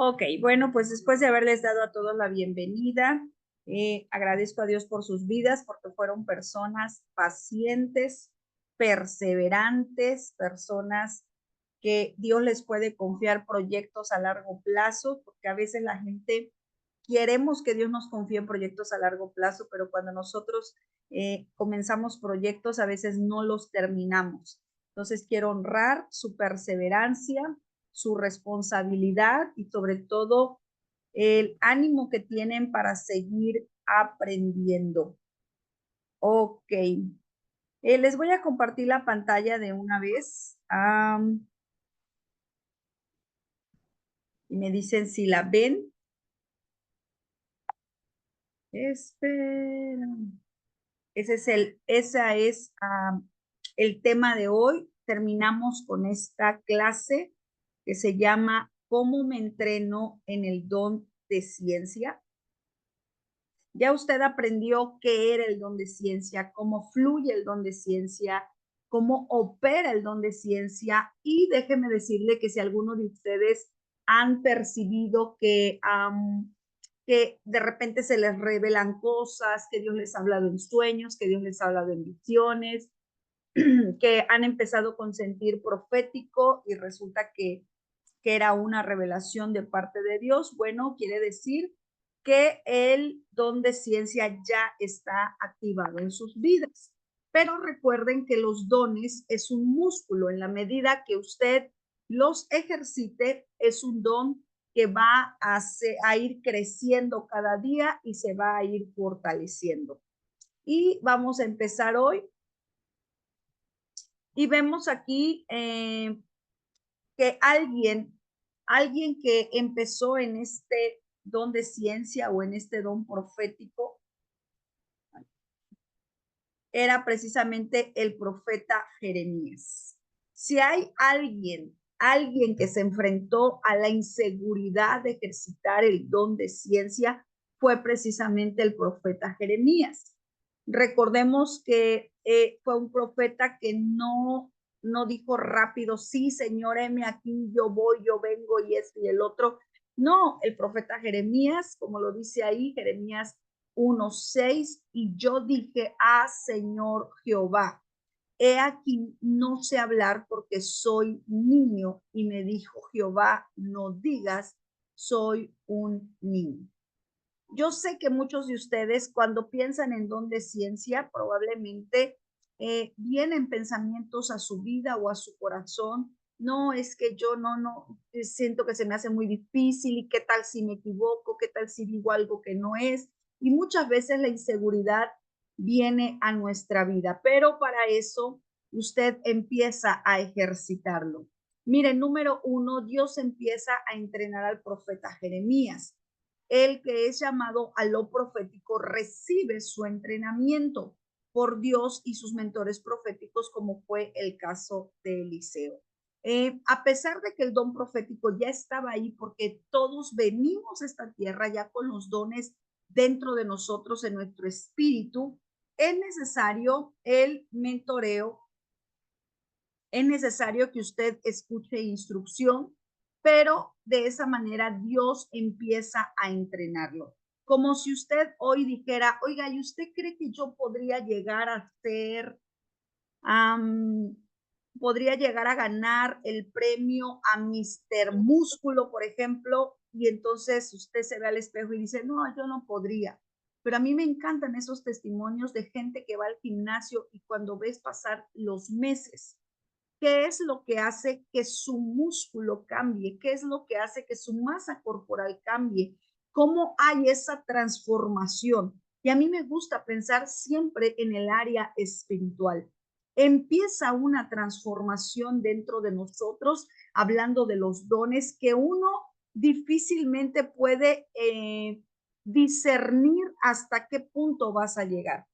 Ok, bueno, pues después de haberles dado a todos la bienvenida, agradezco a Dios por sus vidas, porque fueron personas pacientes, perseverantes, personas que Dios les puede confiar proyectos a largo plazo, porque a veces la gente queremos que Dios nos confíe proyectos a largo plazo, pero cuando nosotros comenzamos proyectos, a veces no los terminamos. Entonces, quiero honrar su perseverancia, su responsabilidad y sobre todo el ánimo que tienen para seguir aprendiendo. Ok. Les voy a compartir la pantalla de una vez. Y me dicen si la ven. Espera. Esa es el tema de hoy. Terminamos con esta clase que se llama ¿Cómo me entreno en el don de ciencia? Ya usted aprendió qué era el don de ciencia, cómo fluye el don de ciencia, cómo opera el don de ciencia y déjeme decirle que si alguno de ustedes han percibido que de repente se les revelan cosas, que Dios les ha hablado en sueños, que Dios les ha hablado en visiones, que han empezado con sentir profético y resulta que era una revelación de parte de Dios, bueno, quiere decir que el don de ciencia ya está activado en sus vidas. Pero recuerden que los dones es un músculo. En la medida que usted los ejercite, es un don que va a ir creciendo cada día y se va a ir fortaleciendo. Y vamos a empezar hoy. Y vemos aquí que alguien que empezó en este don de ciencia o en este don profético, era precisamente el profeta Jeremías. Si hay alguien que se enfrentó a la inseguridad de ejercitar el don de ciencia, fue precisamente el profeta Jeremías. Recordemos que fue un profeta que no dijo rápido, sí, Señor, heme aquí, yo voy, yo vengo y esto y el otro. No, el profeta Jeremías, como lo dice ahí, Jeremías 1:6, y yo dije, Señor Jehová, he aquí, no sé hablar porque soy niño. Y me dijo Jehová, no digas, soy un niño. Yo sé que muchos de ustedes cuando piensan en don de ciencia, probablemente vienen pensamientos a su vida o a su corazón. No, es que yo no, siento que se me hace muy difícil y qué tal si me equivoco, qué tal si digo algo que no es. Y muchas veces la inseguridad viene a nuestra vida, pero para eso usted empieza a ejercitarlo. Mire, número uno, Dios empieza a entrenar al profeta Jeremías. El que es llamado a lo profético recibe su entrenamiento por Dios y sus mentores proféticos, como fue el caso de Eliseo. A pesar de que el don profético ya estaba ahí, porque todos venimos a esta tierra ya con los dones dentro de nosotros, en nuestro espíritu, es necesario el mentoreo, es necesario que usted escuche instrucción, pero de esa manera Dios empieza a entrenarlo. Como si usted hoy dijera, oiga, ¿y usted cree que yo um, podría llegar a ganar el premio a Mister Músculo, por ejemplo? Y entonces usted se ve al espejo y dice, no, yo no podría. Pero a mí me encantan esos testimonios de gente que va al gimnasio y cuando ves pasar los meses, ¿qué es lo que hace que su músculo cambie? ¿Qué es lo que hace que su masa corporal cambie? ¿Cómo hay esa transformación? Y a mí me gusta pensar siempre en el área espiritual. Empieza una transformación dentro de nosotros, hablando de los dones que uno difícilmente puede discernir hasta qué punto vas a llegar.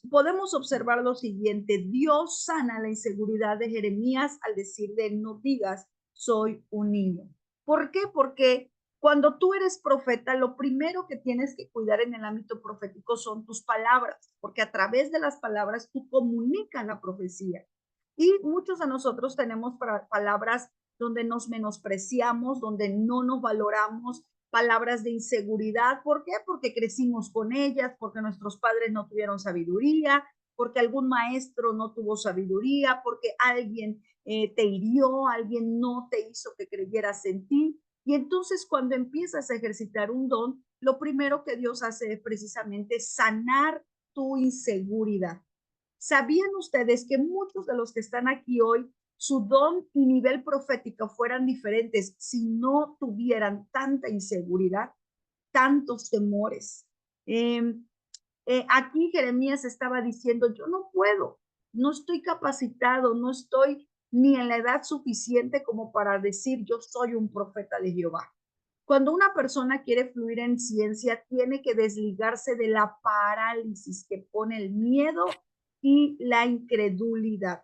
Podemos observar lo siguiente: Dios sana la inseguridad de Jeremías al decirle, no digas, soy un niño. ¿Por qué? Porque cuando tú eres profeta, lo primero que tienes que cuidar en el ámbito profético son tus palabras, porque a través de las palabras tú comunicas la profecía. Y muchos de nosotros tenemos palabras donde nos menospreciamos, donde no nos valoramos, palabras de inseguridad. ¿Por qué? Porque crecimos con ellas, porque nuestros padres no tuvieron sabiduría, porque algún maestro no tuvo sabiduría, porque alguien te hirió, alguien no te hizo que creyeras en ti. Y entonces cuando empiezas a ejercitar un don, lo primero que Dios hace es precisamente sanar tu inseguridad. ¿Sabían ustedes que muchos de los que están aquí hoy, su don y nivel profético fueran diferentes si no tuvieran tanta inseguridad, tantos temores? Aquí Jeremías estaba diciendo, yo no puedo, no estoy capacitado, no estoy ni en la edad suficiente como para decir yo soy un profeta de Jehová. Cuando una persona quiere fluir en ciencia, tiene que desligarse de la parálisis que pone el miedo y la incredulidad.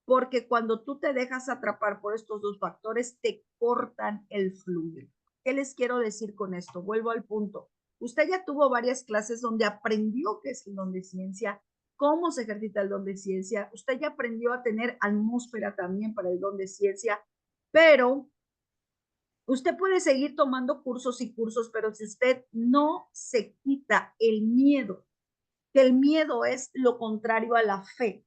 Porque cuando tú te dejas atrapar por estos dos factores, te cortan el fluir. ¿Qué les quiero decir con esto? Vuelvo al punto. Usted ya tuvo varias clases donde aprendió qué es el don de ciencia, cómo se ejercita el don de ciencia. Usted ya aprendió a tener atmósfera también para el don de ciencia, pero usted puede seguir tomando cursos y cursos, pero si usted no se quita el miedo, que el miedo es lo contrario a la fe.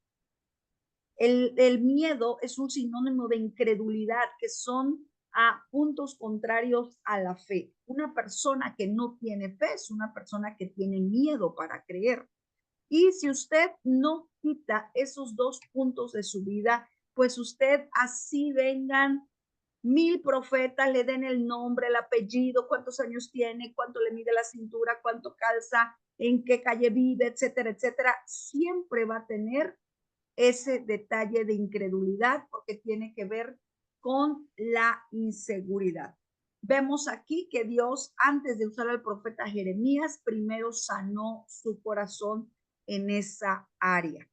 El miedo es un sinónimo de incredulidad, que son a puntos contrarios a la fe. Una persona que no tiene fe es una persona que tiene miedo para creer. Y si usted no quita esos dos puntos de su vida, pues usted así vengan 1000 profetas, le den el nombre, el apellido, cuántos años tiene, cuánto le mide la cintura, cuánto calza, en qué calle vive, etcétera, etcétera, siempre va a tener ese detalle de incredulidad porque tiene que ver con la inseguridad. Vemos aquí que Dios, antes de usar al profeta Jeremías, primero sanó su corazón en esa área.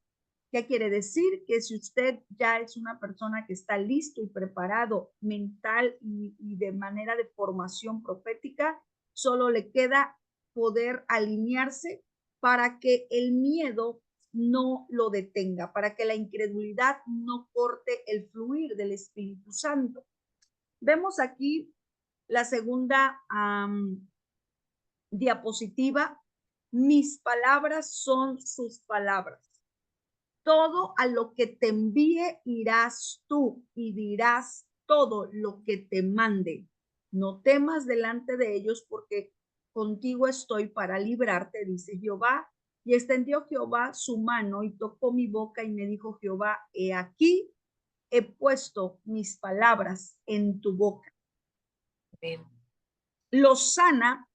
¿Qué quiere decir? Que si usted ya es una persona que está listo y preparado mental y de manera de formación profética, solo le queda poder alinearse para que el miedo no lo detenga, para que la incredulidad no corte el fluir del Espíritu Santo. Vemos aquí la segunda diapositiva. Mis palabras son sus palabras. Todo a lo que te envíe irás tú y dirás todo lo que te mande. No temas delante de ellos porque contigo estoy para librarte, dice Jehová. Y extendió Jehová su mano y tocó mi boca y me dijo Jehová, he aquí, he puesto mis palabras en tu boca. Amén. Lo sana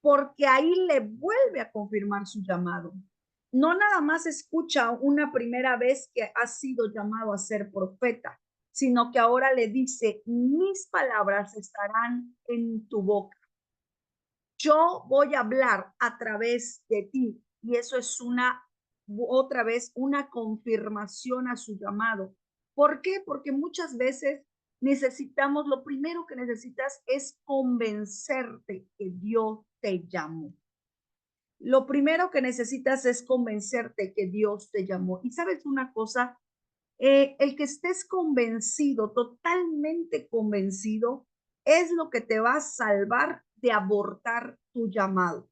porque ahí le vuelve a confirmar su llamado. No nada más escucha una primera vez que ha sido llamado a ser profeta, sino que ahora le dice, mis palabras estarán en tu boca. Yo voy a hablar a través de ti. Y eso es otra vez, una confirmación a su llamado. ¿Por qué? Porque muchas veces necesitamos, lo primero que necesitas es convencerte que Dios te llamó. Lo primero que necesitas es convencerte que Dios te llamó. Y sabes una cosa, el que estés convencido, totalmente convencido, es lo que te va a salvar de abortar tu llamado.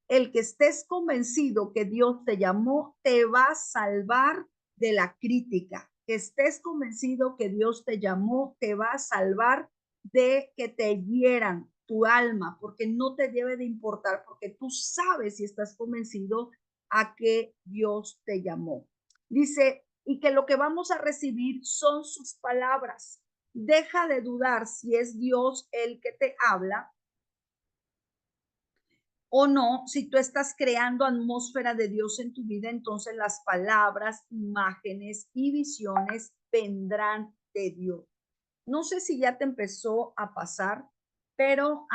El que estés convencido que Dios te llamó, te va a salvar de la crítica. Que estés convencido que Dios te llamó, te va a salvar de que te hieran tu alma, porque no te debe de importar, porque tú sabes y estás convencido a que Dios te llamó. Dice, y que lo que vamos a recibir son sus palabras. Deja de dudar si es Dios el que te habla o no. Si tú estás creando atmósfera de Dios en tu vida, entonces las palabras, imágenes y visiones vendrán de Dios. No sé si ya te empezó a pasar, pero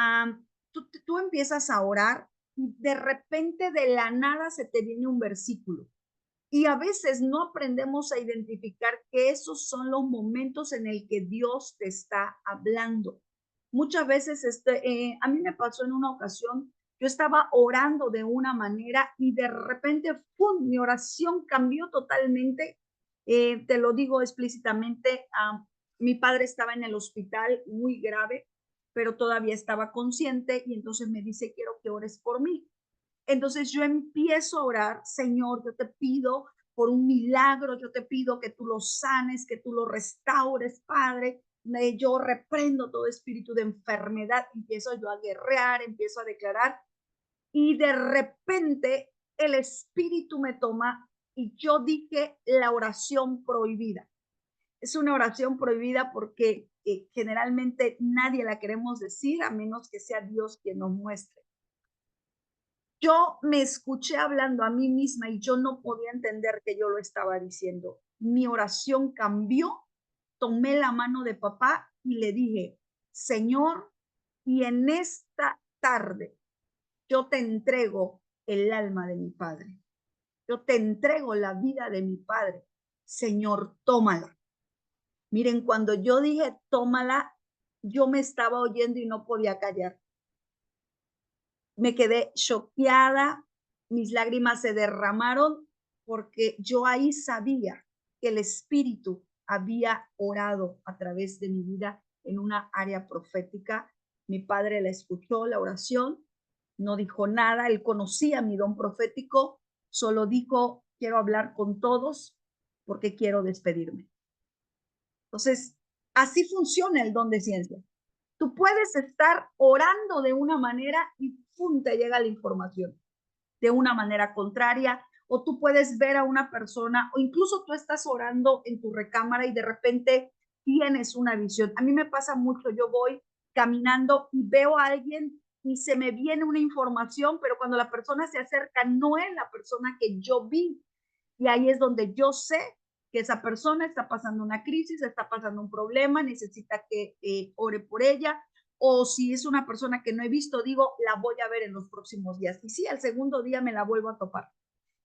tú empiezas a orar y de repente de la nada se te viene un versículo. Y a veces no aprendemos a identificar que esos son los momentos en el que Dios te está hablando. Muchas veces, a mí me pasó en una ocasión, yo estaba orando de una manera y de repente, ¡pum!, mi oración cambió totalmente. Te lo digo explícitamente, mi padre estaba en el hospital muy grave, pero todavía estaba consciente y entonces me dice, quiero que ores por mí. Entonces yo empiezo a orar, Señor, yo te pido por un milagro, yo te pido que tú lo sanes, que tú lo restaures, Padre. Yo reprendo todo espíritu de enfermedad, empiezo yo a guerrear, empiezo a declarar y de repente el espíritu me toma y yo dije la oración prohibida. Es una oración prohibida porque generalmente nadie la queremos decir a menos que sea Dios quien nos muestre. Yo me escuché hablando a mí misma y yo no podía entender que yo lo estaba diciendo. Mi oración cambió, tomé la mano de papá y le dije, Señor, y en esta tarde yo te entrego el alma de mi padre. Yo te entrego la vida de mi padre. Señor, tómala. Miren, cuando yo dije, tómala, yo me estaba oyendo y no podía callar. Me quedé choqueada, mis lágrimas se derramaron porque yo ahí sabía que el Espíritu había orado a través de mi vida en una área profética. Mi padre la escuchó, la oración, no dijo nada, él conocía mi don profético, solo dijo, quiero hablar con todos porque quiero despedirme. Entonces, así funciona el don de ciencia. Tú puedes estar orando de una manera y ¡pum! Te llega la información de una manera contraria, o tú puedes ver a una persona, o incluso tú estás orando en tu recámara y de repente tienes una visión. A mí me pasa mucho, yo voy caminando y veo a alguien y se me viene una información, pero cuando la persona se acerca no es la persona que yo vi. Y ahí es donde yo sé que esa persona está pasando una crisis, está pasando un problema, necesita que ore por ella, o si es una persona que no he visto, digo, la voy a ver en los próximos días. Y sí, al segundo día me la vuelvo a topar.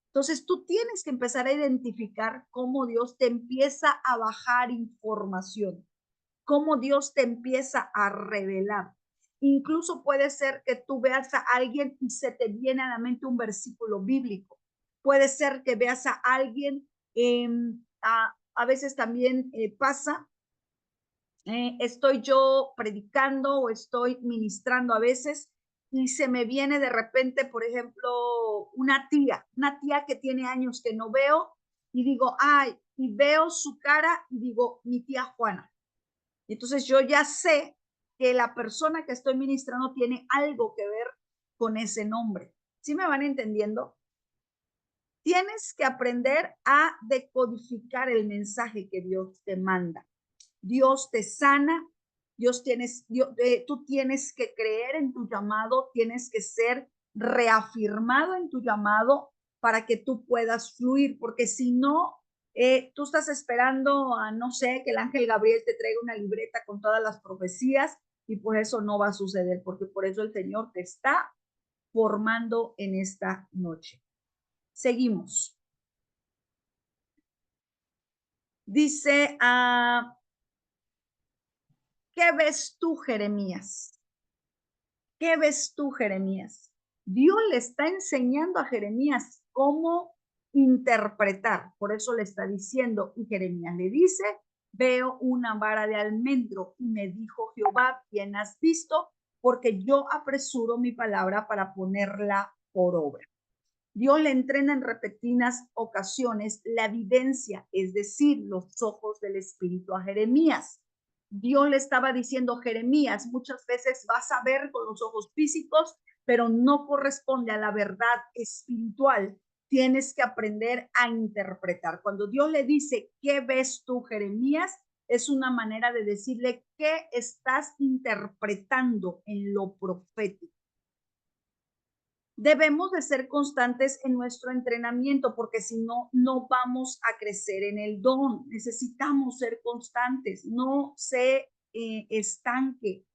Entonces tú tienes que empezar a identificar cómo Dios te empieza a bajar información, cómo Dios te empieza a revelar. Incluso puede ser que tú veas a alguien y se te viene a la mente un versículo bíblico. Puede ser que veas a alguien, a veces también pasa, estoy yo predicando o estoy ministrando a veces y se me viene de repente, por ejemplo, una tía que tiene años que no veo y digo, ay, y veo su cara y digo, mi tía Juana. Entonces yo ya sé que la persona que estoy ministrando tiene algo que ver con ese nombre. ¿Sí me van entendiendo? Tienes que aprender a decodificar el mensaje que Dios te manda. Dios te sana, tú tienes que creer en tu llamado, tienes que ser reafirmado en tu llamado para que tú puedas fluir, porque si no, tú estás esperando a, no sé, que el ángel Gabriel te traiga una libreta con todas las profecías y pues eso no va a suceder, porque por eso el Señor te está formando en esta noche. Seguimos. Dice, ¿qué ves tú, Jeremías? ¿Qué ves tú, Jeremías? Dios le está enseñando a Jeremías cómo interpretar. Por eso le está diciendo, y Jeremías le dice, veo una vara de almendro y me dijo Jehová, ¿quién has visto? Porque yo apresuro mi palabra para ponerla por obra. Dios le entrena en repetidas ocasiones la evidencia, es decir, los ojos del Espíritu a Jeremías. Dios le estaba diciendo, Jeremías, muchas veces vas a ver con los ojos físicos, pero no corresponde a la verdad espiritual. Tienes que aprender a interpretar. Cuando Dios le dice, ¿qué ves tú, Jeremías? Es una manera de decirle qué estás interpretando en lo profético. Debemos de ser constantes en nuestro entrenamiento porque si no, no vamos a crecer en el don. Necesitamos ser constantes, no se estanque.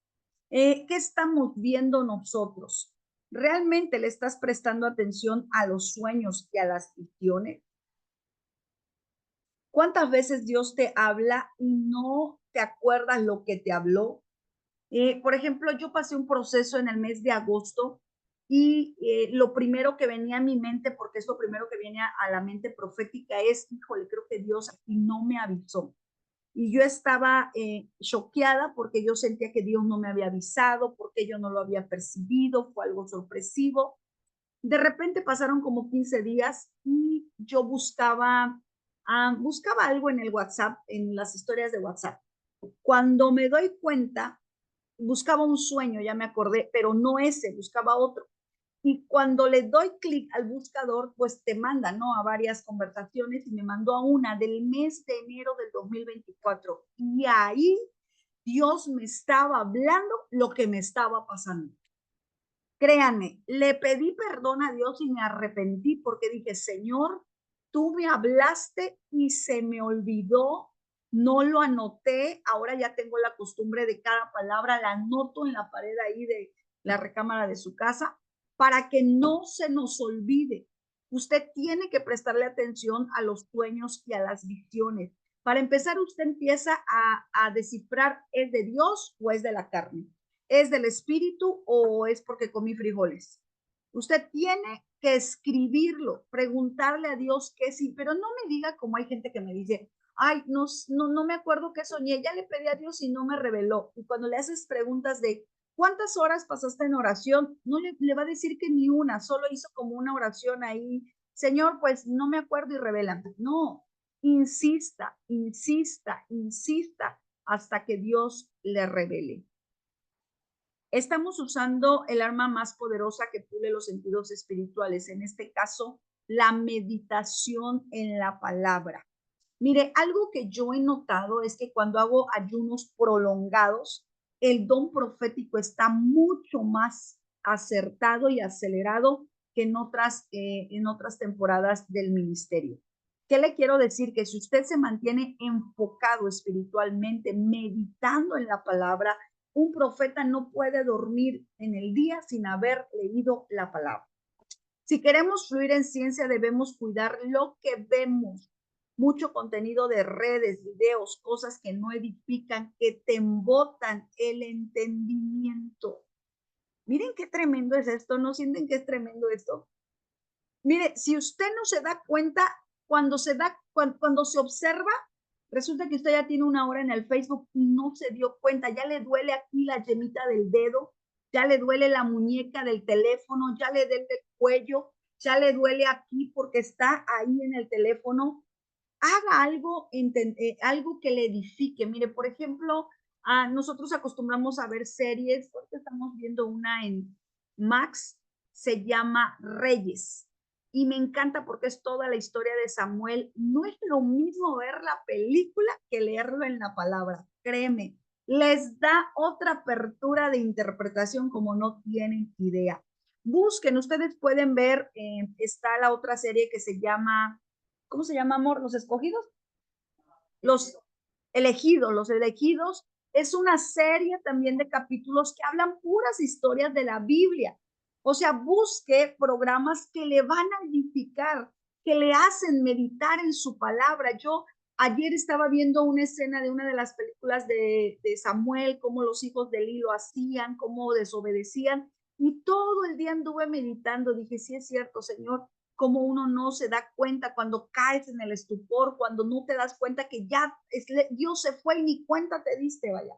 ¿Qué estamos viendo nosotros? ¿Realmente le estás prestando atención a los sueños y a las visiones? ¿Cuántas veces Dios te habla y no te acuerdas lo que te habló? Por ejemplo, yo pasé un proceso en el mes de agosto y lo primero que venía a mi mente, porque es lo primero que viene a la mente profética, es, híjole, creo que Dios aquí no me avisó. Y yo estaba choqueada porque yo sentía que Dios no me había avisado, porque yo no lo había percibido, fue algo sorpresivo. De repente pasaron como 15 días y yo buscaba algo en el WhatsApp, en las historias de WhatsApp. Cuando me doy cuenta, buscaba un sueño, ya me acordé, pero no ese, buscaba otro. Y cuando le doy clic al buscador, pues te manda, ¿no? A varias conversaciones y me mandó a una del mes de enero del 2024. Y ahí Dios me estaba hablando lo que me estaba pasando. Créanme, le pedí perdón a Dios y me arrepentí porque dije, Señor, tú me hablaste y se me olvidó, no lo anoté, ahora ya tengo la costumbre de cada palabra, la anoto en la pared ahí de la recámara de su casa para que no se nos olvide. Usted tiene que prestarle atención a los sueños y a las visiones. Para empezar, usted empieza a descifrar, ¿es de Dios o es de la carne? ¿Es del espíritu o es porque comí frijoles? Usted tiene que escribirlo, preguntarle a Dios qué sí, pero no me diga como hay gente que me dice, ay, no me acuerdo qué soñé, ya le pedí a Dios y no me reveló. Y cuando le haces preguntas de cuántas horas pasaste en oración, no le va a decir que ni una, solo hizo como una oración ahí, Señor, pues no me acuerdo y revélame. No, insista, insista, insista hasta que Dios le revele. Estamos usando el arma más poderosa que pule los sentidos espirituales, en este caso, la meditación en la palabra. Mire, algo que yo he notado es que cuando hago ayunos prolongados, el don profético está mucho más acertado y acelerado que en otras temporadas del ministerio. ¿Qué le quiero decir? Que si usted se mantiene enfocado espiritualmente, meditando en la palabra, un profeta no puede dormir en el día sin haber leído la palabra. Si queremos fluir en ciencia, debemos cuidar lo que vemos. Mucho contenido de redes, videos, cosas que no edifican, que te embotan el entendimiento. Miren qué tremendo es esto, ¿no sienten que es tremendo esto? Mire, si usted no se da cuenta, cuando se observa, resulta que usted ya tiene una hora en el Facebook y no se dio cuenta, ya le duele aquí la yemita del dedo, ya le duele la muñeca del teléfono, ya le duele el cuello, ya le duele aquí porque está ahí en el teléfono. Haga algo, algo que le edifique. Mire, por ejemplo, nosotros acostumbramos a ver series, porque estamos viendo una en Max, se llama Reyes. Y me encanta porque es toda la historia de Samuel. No es lo mismo ver la película que leerlo en la palabra. Créeme, les da otra apertura de interpretación como no tienen idea. Busquen, ustedes pueden ver, está la otra serie que se llama, ¿cómo se llama, amor? ¿Los escogidos? Los elegidos es una serie también de capítulos que hablan puras historias de la Biblia. O sea, busque programas que le van a edificar, que le hacen meditar en su palabra. Yo ayer estaba viendo una escena de una de las películas de Samuel, cómo los hijos de Eli lo hacían, cómo desobedecían, y todo el día anduve meditando. Dije, sí es cierto, Señor, cómo uno no se da cuenta cuando caes en el estupor, cuando no te das cuenta que ya Dios se fue y ni cuenta te diste, vaya.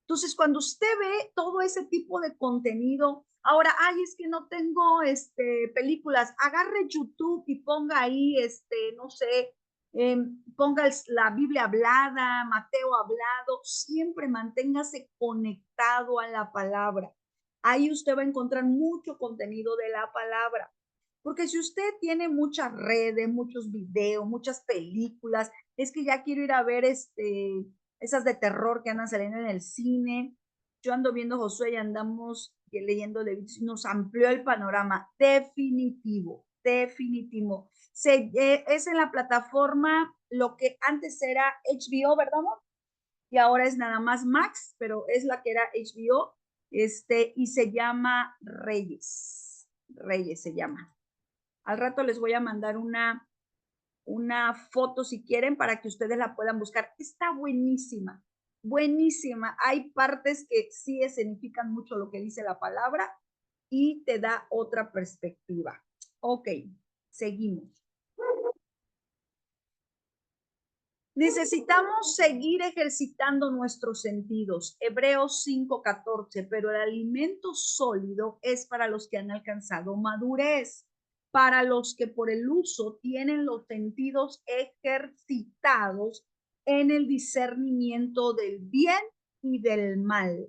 Entonces, cuando usted ve todo ese tipo de contenido, ahora, ay, es que no tengo películas, agarre YouTube y ponga ahí, no sé, ponga la Biblia hablada, Mateo hablado, siempre manténgase conectado a la palabra. Ahí usted va a encontrar mucho contenido de la palabra. Porque si usted tiene muchas redes, muchos videos, muchas películas, es que ya quiero ir a ver esas de terror que andan saliendo en el cine. Yo ando viendo Josué y andamos leyendo Levíticos y nos amplió el panorama. Definitivo, definitivo. Es en la plataforma lo que antes era HBO, ¿verdad, amor? Y ahora es nada más Max, pero es la que era HBO, y se llama Reyes. Reyes se llama. Al rato les voy a mandar una foto si quieren para que ustedes la puedan buscar. Está buenísima, buenísima. Hay partes que sí escenifican mucho lo que dice la palabra y te da otra perspectiva. Ok, seguimos. Necesitamos seguir ejercitando nuestros sentidos. Hebreos 5:14, pero el alimento sólido es para los que han alcanzado madurez, para los que por el uso tienen los sentidos ejercitados en el discernimiento del bien y del mal.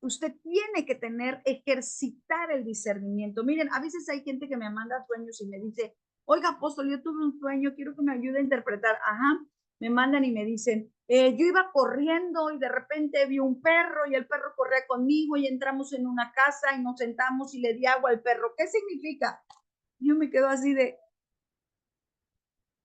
Usted tiene que ejercitar el discernimiento. Miren, a veces hay gente que me manda sueños y me dice, oiga, apóstol, yo tuve un sueño, quiero que me ayude a interpretar. Ajá, me mandan y me dicen, yo iba corriendo y de repente vi un perro y el perro corría conmigo y entramos en una casa y nos sentamos y le di agua al perro. ¿Qué significa? Yo me quedo así de,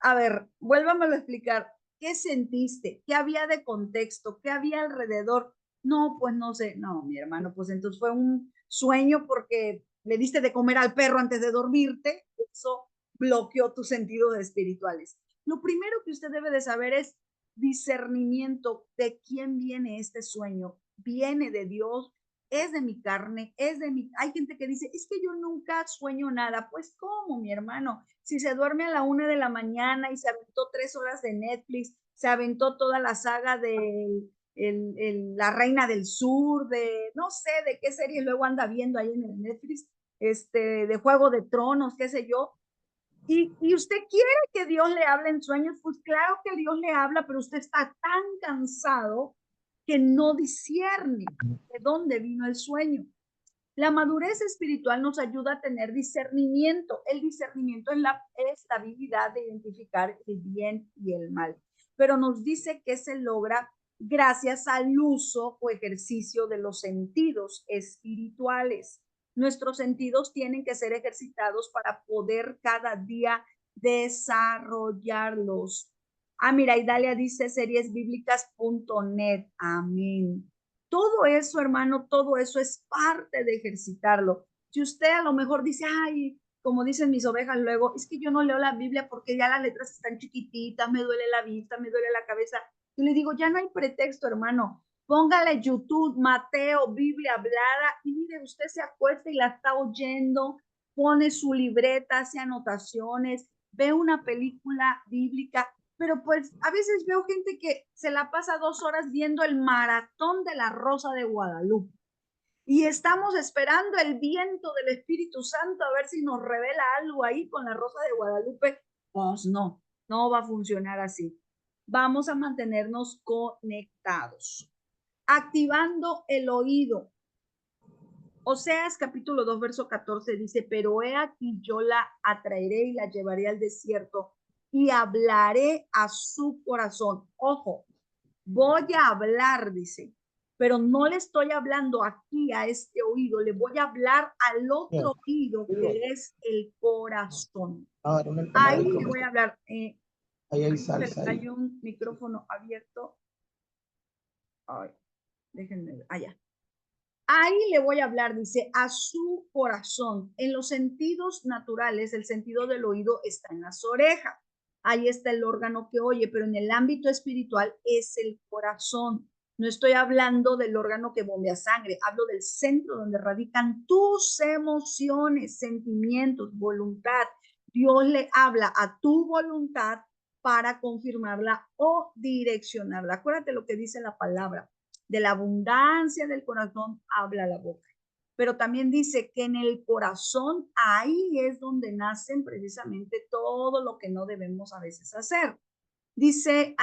a ver, vuélvamelo a explicar. ¿Qué sentiste? ¿Qué había de contexto? ¿Qué había alrededor? No, pues no sé. No, mi hermano, pues entonces fue un sueño porque le diste de comer al perro antes de dormirte. Eso bloqueó tus sentidos espirituales. Lo primero que usted debe de saber es discernimiento de quién viene este sueño. ¿Viene de Dios? ¿Es de mi carne? ¿Es de mi...? Hay gente que dice, es que yo nunca sueño nada. Pues, ¿cómo, mi hermano? Si se duerme a la 1 de la mañana y se aventó 3 horas de Netflix, se aventó toda la saga de La Reina del Sur, de no sé de qué serie luego anda viendo ahí en el Netflix, de Juego de Tronos, qué sé yo. Y usted quiere que Dios le hable en sueños, pues claro que Dios le habla, pero usted está tan cansado que no discierne de dónde vino el sueño. La madurez espiritual nos ayuda a tener discernimiento. El discernimiento es la habilidad de identificar el bien y el mal, pero nos dice que se logra gracias al uso o ejercicio de los sentidos espirituales. Nuestros sentidos tienen que ser ejercitados para poder cada día desarrollarlos. Ah, mira, Idalia dice seriesbiblicas.net. Amén. Todo eso, hermano, todo eso es parte de ejercitarlo. Si usted a lo mejor dice, ay, como dicen mis ovejas luego, es que yo no leo la Biblia porque ya las letras están chiquititas, me duele la vista, me duele la cabeza. Y le digo, ya no hay pretexto, hermano. Póngale YouTube, Mateo, Biblia hablada, y mire, usted se acuesta y la está oyendo, pone su libreta, hace anotaciones, ve una película bíblica, pero pues a veces veo gente que se la pasa 2 horas viendo el maratón de la Rosa de Guadalupe y estamos esperando el viento del Espíritu Santo a ver si nos revela algo ahí con la Rosa de Guadalupe. Pues no, no va a funcionar así. Vamos a mantenernos conectados, activando el oído. Oseas capítulo 2, verso 14 dice, pero he aquí yo la atraeré y la llevaré al desierto y hablaré a su corazón. Ojo, voy a hablar, dice, pero no le estoy hablando aquí a este oído, le voy a hablar al otro oído que es el corazón. Ahí le voy a hablar. Ahí hay salsa. Hay un micrófono abierto. Ay, déjenme ver. Allá. Ahí le voy a hablar, dice, a su corazón. En los sentidos naturales, el sentido del oído está en las orejas. Ahí está el órgano que oye, pero en el ámbito espiritual es el corazón. No estoy hablando del órgano que bombea sangre, hablo del centro donde radican tus emociones, sentimientos, voluntad. Dios le habla a tu voluntad para confirmarla o direccionarla. Acuérdate lo que dice la palabra. De la abundancia del corazón habla la boca. Pero también dice que en el corazón, ahí es donde nacen precisamente todo lo que no debemos a veces hacer. Dice,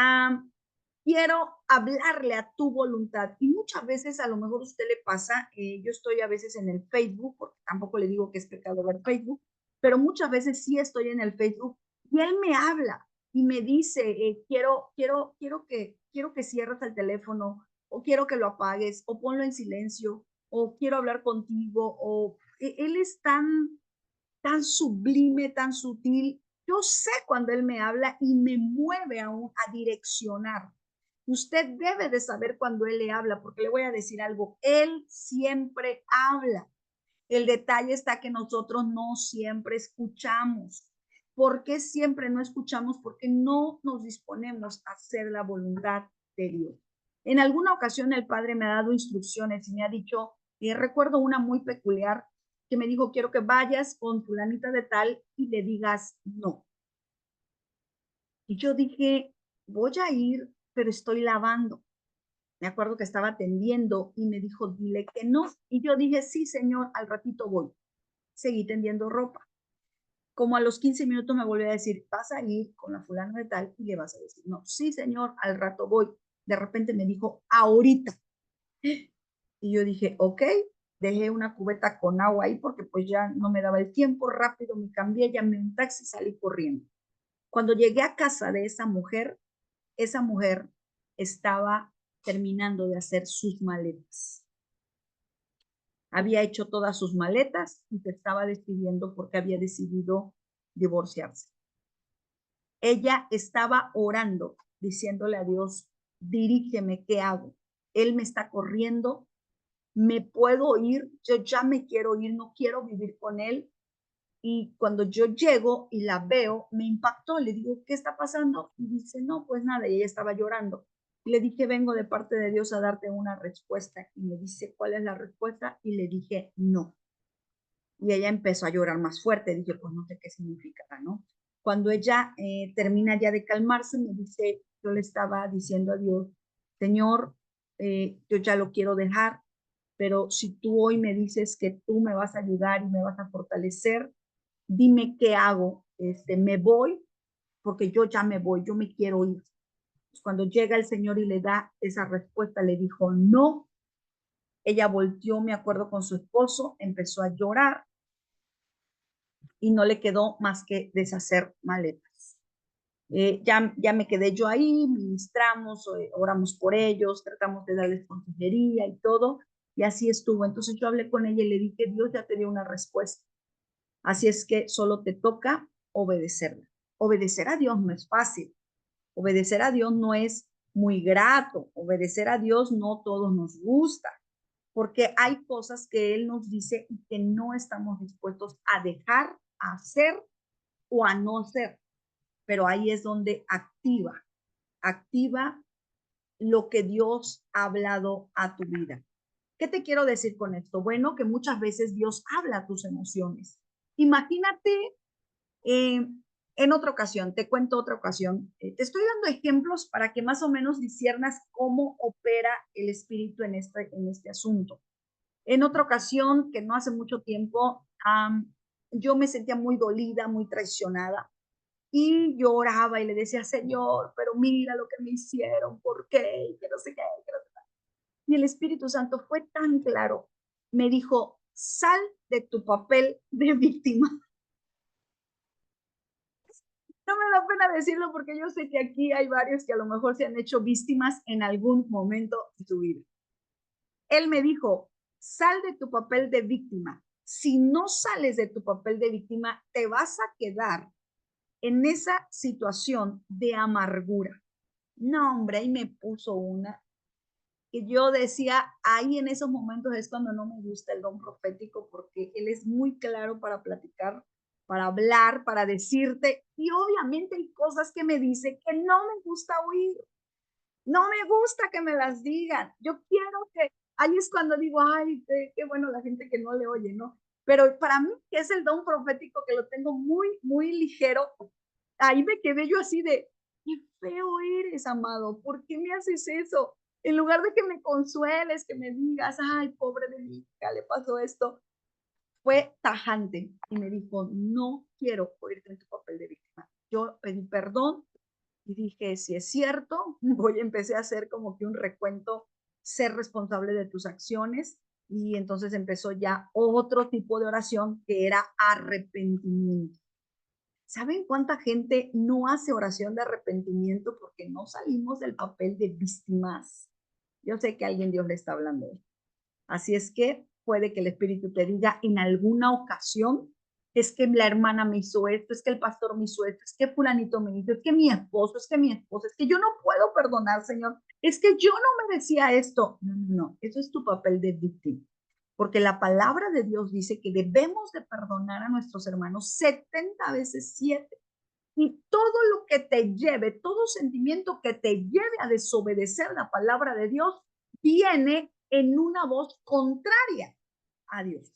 quiero hablarle a tu voluntad. Y muchas veces a lo mejor a usted le pasa, yo estoy a veces en el Facebook, porque tampoco le digo que es pecado ver Facebook, pero muchas veces sí estoy en el Facebook y él me habla y me dice, quiero que cierres el teléfono, o quiero que lo apagues, o ponlo en silencio, o quiero hablar contigo, o él es tan sublime, tan sutil. Yo sé cuando él me habla y me mueve a direccionar. Usted debe de saber cuando él le habla, porque le voy a decir algo, él siempre habla. El detalle está que nosotros no siempre escuchamos. ¿Por qué siempre no escuchamos? Porque no nos disponemos a hacer la voluntad de Dios. En alguna ocasión el Padre me ha dado instrucciones y me ha dicho, y recuerdo una muy peculiar, que me dijo, quiero que vayas con fulanita de tal y le digas no. Y yo dije, voy a ir, pero estoy lavando. Me acuerdo que estaba atendiendo y me dijo, dile que no. Y yo dije, sí, señor, al ratito voy. Seguí tendiendo ropa. Como a los 15 minutos me volvió a decir, vas a ir con la fulana de tal y le vas a decir, no, sí, señor, al rato voy. De repente me dijo, ahorita. Y yo dije, ok, dejé una cubeta con agua ahí porque pues ya no me daba el tiempo, rápido me cambié, llamé un taxi y salí corriendo. Cuando llegué a casa de esa mujer estaba terminando de hacer sus maletas. Había hecho todas sus maletas y se estaba despidiendo porque había decidido divorciarse. Ella estaba orando, diciéndole a Dios, dirígeme, ¿qué hago? Él me está corriendo, me puedo ir, yo ya me quiero ir, no quiero vivir con él. Y cuando yo llego y la veo, me impactó, le digo, ¿qué está pasando? Y dice, no, pues nada, y ella estaba llorando. Y le dije, vengo de parte de Dios a darte una respuesta. Y me dice, ¿cuál es la respuesta? Y le dije, no. Y ella empezó a llorar más fuerte. Dije, pues no sé qué significará, ¿no? Cuando ella termina ya de calmarse, me dice, yo le estaba diciendo a Dios, Señor, yo ya lo quiero dejar, pero si tú hoy me dices que tú me vas a ayudar y me vas a fortalecer, dime qué hago, me voy, porque yo ya me voy, yo me quiero ir. Pues cuando llega el Señor y le da esa respuesta, le dijo no. Ella volteó, me acuerdo, con su esposo, empezó a llorar y no le quedó más que deshacer maletas. Ya me quedé yo ahí, ministramos, oramos por ellos, tratamos de darles consejería y todo, y así estuvo. Entonces yo hablé con ella y le dije, Dios ya te dio una respuesta. Así es que solo te toca obedecerla. Obedecer a Dios no es fácil. Obedecer a Dios no es muy grato. Obedecer a Dios no todos nos gusta, porque hay cosas que Él nos dice y que no estamos dispuestos a dejar, a hacer o a no hacer. Pero ahí es donde activa lo que Dios ha hablado a tu vida. ¿Qué te quiero decir con esto? Bueno, que muchas veces Dios habla a tus emociones. Imagínate eh, en otra ocasión, te cuento otra ocasión, te estoy dando ejemplos para que más o menos disiernas cómo opera el espíritu en este asunto. En otra ocasión, que no hace mucho tiempo, yo me sentía muy dolida, muy traicionada y lloraba y le decía, Señor, pero mira lo que me hicieron, ¿por qué? Que no sé qué, que no sé qué. Y el Espíritu Santo fue tan claro, me dijo, sal de tu papel de víctima. No me da pena decirlo porque yo sé que aquí hay varios que a lo mejor se han hecho víctimas en algún momento de su vida. Él me dijo, sal de tu papel de víctima. Si no sales de tu papel de víctima, te vas a quedar en esa situación de amargura. No, hombre, ahí me puso una que yo decía, ahí en esos momentos es cuando no me gusta el don profético porque él es muy claro para platicar, para hablar, para decirte, y obviamente hay cosas que me dice que no me gusta oír, no me gusta que me las digan, yo quiero que, ahí es cuando digo, ay, qué bueno la gente que no le oye, ¿no? Pero para mí, que es el don profético, que lo tengo muy, muy ligero, ahí me quedé yo así de, qué feo eres, amado, ¿por qué me haces eso? En lugar de que me consueles, que me digas, ay, pobre de mi hija, le pasó esto, fue tajante y me dijo, no quiero oírte en tu papel de víctima. Yo pedí perdón y dije, si es cierto, voy a empecé a hacer como que un recuento, ser responsable de tus acciones, y entonces empezó ya otro tipo de oración que era arrepentimiento. ¿Saben cuánta gente no hace oración de arrepentimiento porque no salimos del papel de víctimas? Yo sé que a alguien Dios le está hablando. Así es que puede que el Espíritu te diga en alguna ocasión, es que la hermana me hizo esto, es que el pastor me hizo esto, es que fulanito me hizo, es que mi esposo, es que mi esposa, es que yo no puedo perdonar, Señor, es que yo no merecía esto. No, no, no, eso es tu papel de víctima. Porque la palabra de Dios dice que debemos de perdonar a nuestros hermanos 70 veces 7. Y todo lo que te lleve, todo sentimiento que te lleve a desobedecer la palabra de Dios, viene en una voz contraria a Dios.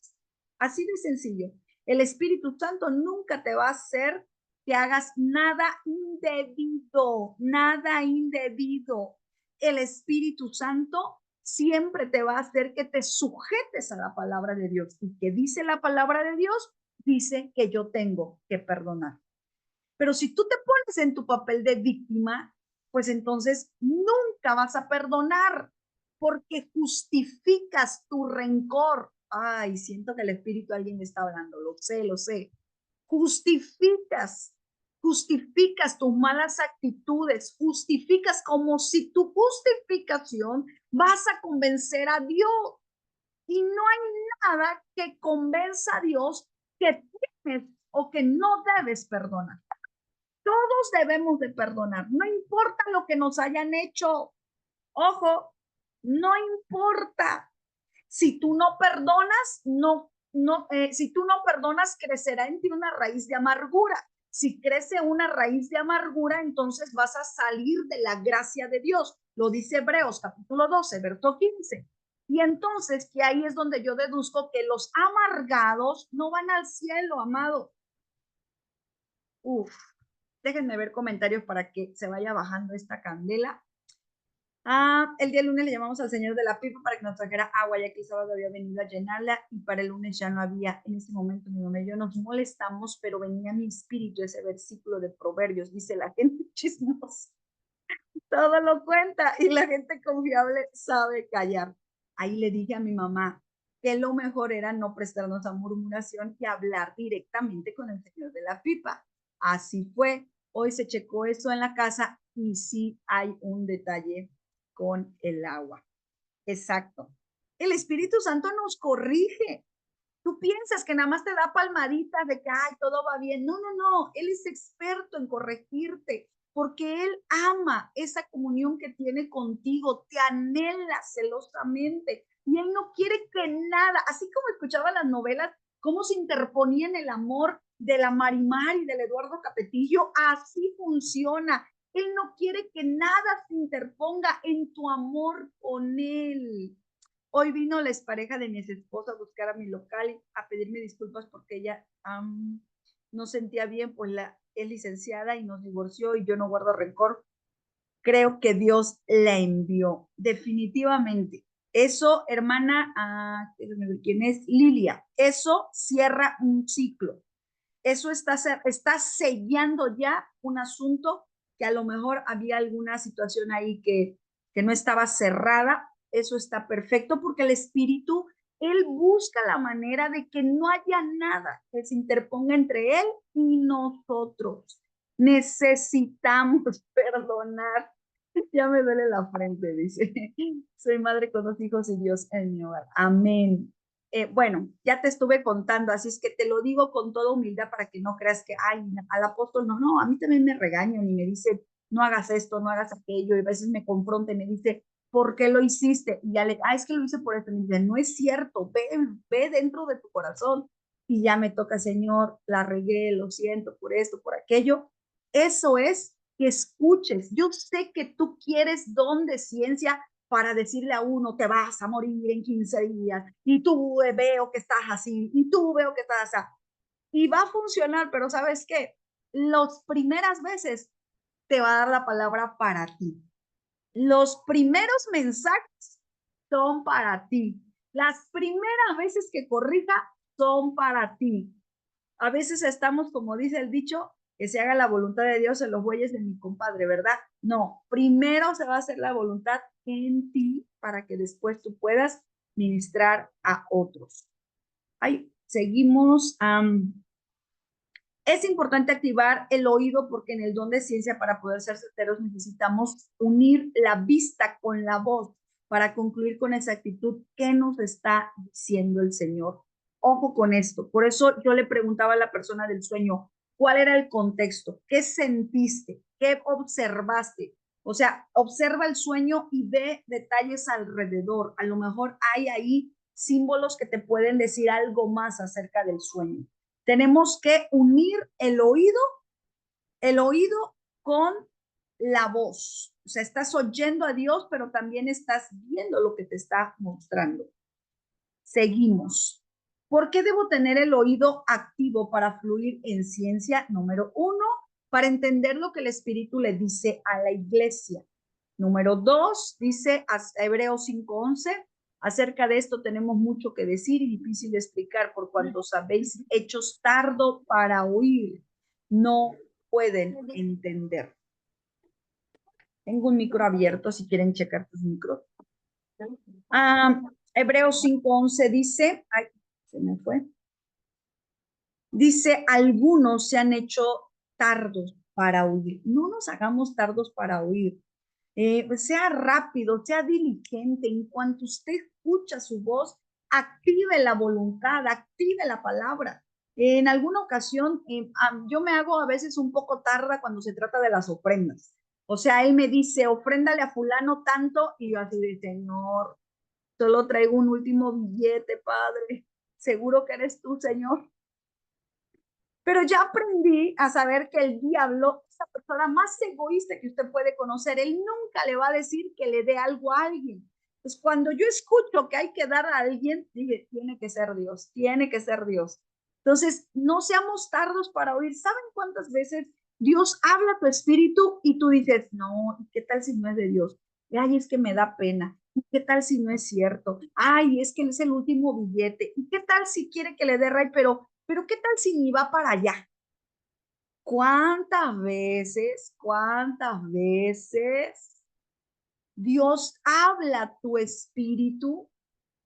Así de sencillo. El Espíritu Santo nunca te va a hacer que hagas nada indebido, nada indebido. El Espíritu Santo siempre te va a hacer que te sujetes a la palabra de Dios. ¿Y que dice la palabra de Dios? Dice que yo tengo que perdonar. Pero si tú te pones en tu papel de víctima, pues entonces nunca vas a perdonar porque justificas tu rencor. Ay, siento que el espíritu de alguien me está hablando, lo sé, lo sé. Justificas, justificas tus malas actitudes, justificas como si tu justificación vas a convencer a Dios. Y no hay nada que convenza a Dios que tienes o que no debes perdonar. Todos debemos de perdonar, no importa lo que nos hayan hecho. Ojo, no importa. Si tú no perdonas, si tú no perdonas, crecerá en ti una raíz de amargura. Si crece una raíz de amargura, entonces vas a salir de la gracia de Dios. Lo dice Hebreos capítulo 12, verso 15. Y entonces, que ahí es donde yo deduzco que los amargados no van al cielo, amado. Uf, déjenme ver comentarios para que se vaya bajando esta candela. El día lunes le llamamos al señor de la pipa para que nos trajera agua, ya que el sábado había venido a llenarla y para el lunes ya no había. En ese momento mi mamá y yo nos molestamos, pero venía a mi espíritu ese versículo de Proverbios, dice la gente chismosa, todo lo cuenta y la gente confiable sabe callar. Ahí le dije a mi mamá que lo mejor era no prestarnos a murmuración y hablar directamente con el señor de la pipa. Así fue. Hoy se checó eso en la casa y sí hay un detalle con el agua. Exacto. El Espíritu Santo nos corrige. Tú piensas que nada más te da palmaditas de que, ay, todo va bien. No, no, no. Él es experto en corregirte porque Él ama esa comunión que tiene contigo, te anhela celosamente y Él no quiere que nada, así como escuchaba las novelas, cómo se interponía en el amor de la Marimar y del Eduardo Capetillo, así funciona. Él no quiere que nada se interponga en tu amor con Él. Hoy vino la expareja de mi esposa a buscar a mi local a pedirme disculpas porque ella no sentía bien, pues es licenciada y nos divorció y yo no guardo rencor. Creo que Dios la envió, definitivamente. Eso, hermana, ¿quién es? Lilia. Eso cierra un ciclo. Eso está sellando ya un asunto que a lo mejor había alguna situación ahí que no estaba cerrada. Eso está perfecto porque el espíritu, él busca la manera de que no haya nada que se interponga entre él y nosotros. Necesitamos perdonar. Ya me duele la frente, dice. Soy madre con 2 hijos y Dios en mi hogar. Amén. Bueno, ya te estuve contando, así es que te lo digo con toda humildad para que no creas que, ay, al apóstol, no, no, a mí también me regañan y me dice, no hagas esto, no hagas aquello, y a veces me confronta y me dice, ¿por qué lo hiciste? Y ya es que lo hice por esto, y me dice, no es cierto, ve dentro de tu corazón, y ya me toca, Señor, la regué, lo siento por esto, por aquello. Eso es que escuches. Yo sé que tú quieres don de ciencia para decirle a uno, te vas a morir en 15 días, y tú veo que estás así, y tú veo que estás así. Y va a funcionar, pero ¿sabes qué? Las primeras veces te va a dar la palabra para ti. Los primeros mensajes son para ti. Las primeras veces que corrija son para ti. A veces estamos, como dice el dicho, que se haga la voluntad de Dios en los bueyes de mi compadre, ¿verdad? No, primero se va a hacer la voluntad en ti para que después tú puedas ministrar a otros. Ahí seguimos. Es importante activar el oído porque en el don de ciencia para poder ser certeros necesitamos unir la vista con la voz para concluir con exactitud qué nos está diciendo el Señor. Ojo con esto. Por eso yo le preguntaba a la persona del sueño, ¿cuál era el contexto? ¿Qué sentiste? ¿Qué observaste? O sea, observa el sueño y ve detalles alrededor. A lo mejor hay ahí símbolos que te pueden decir algo más acerca del sueño. Tenemos que unir el oído con la voz. O sea, estás oyendo a Dios, pero también estás viendo lo que te está mostrando. Seguimos. ¿Por qué debo tener el oído activo para fluir en ciencia? Número 1, para entender lo que el Espíritu le dice a la iglesia. Número 2, dice Hebreos 5:11, acerca de esto tenemos mucho que decir y difícil de explicar por cuanto sabéis hechos tardo para oír, no pueden entender. Tengo un micro abierto si quieren checar tus micros. Hebreos 5:11 dice, ay, se me fue. Dice, algunos se han hecho tardos para oír. No nos hagamos tardos para oír. Sea rápido, sea diligente. En cuanto usted escucha su voz, active la voluntad, active la palabra. En alguna ocasión, yo me hago a veces un poco tarda cuando se trata de las ofrendas. O sea, él me dice, ofréndale a fulano tanto, y yo así de, Señor, solo traigo un último billete, Padre. Seguro que eres tú, Señor. Pero ya aprendí a saber que el diablo es la persona más egoísta que usted puede conocer. Él nunca le va a decir que le dé algo a alguien. Pues cuando yo escucho que hay que dar a alguien, dije, tiene que ser Dios, tiene que ser Dios. Entonces, no seamos tardos para oír. ¿Saben cuántas veces Dios habla a tu espíritu y tú dices, no, ¿qué tal si no es de Dios? Ay, es que me da pena. ¿Qué tal si no es cierto? Ay, es que es el último billete. ¿Y qué tal si quiere que le dé ray, pero qué tal si ni va para allá? ¿Cuántas veces Dios habla a tu espíritu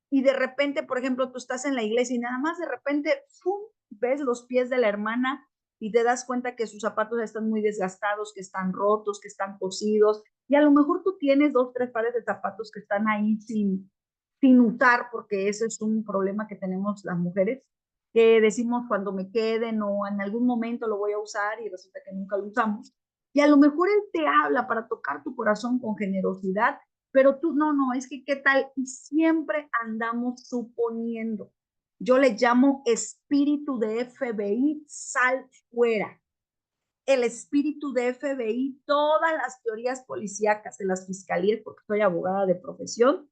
y de repente, por ejemplo, tú estás en la iglesia y nada más de repente ¡fum!, ves los pies de la hermana y te das cuenta que sus zapatos están muy desgastados, que están rotos, que están cosidos, y a lo mejor tú tienes 2, 3 pares de zapatos que están ahí sin usar, porque ese es un problema que tenemos las mujeres, que decimos cuando me queden o en algún momento lo voy a usar y resulta que nunca lo usamos. Y a lo mejor él te habla para tocar tu corazón con generosidad, pero tú no, es que qué tal, y siempre andamos suponiendo. Yo le llamo espíritu de FBI, sal fuera. El espíritu de FBI, todas las teorías policíacas de las fiscalías, porque soy abogada de profesión,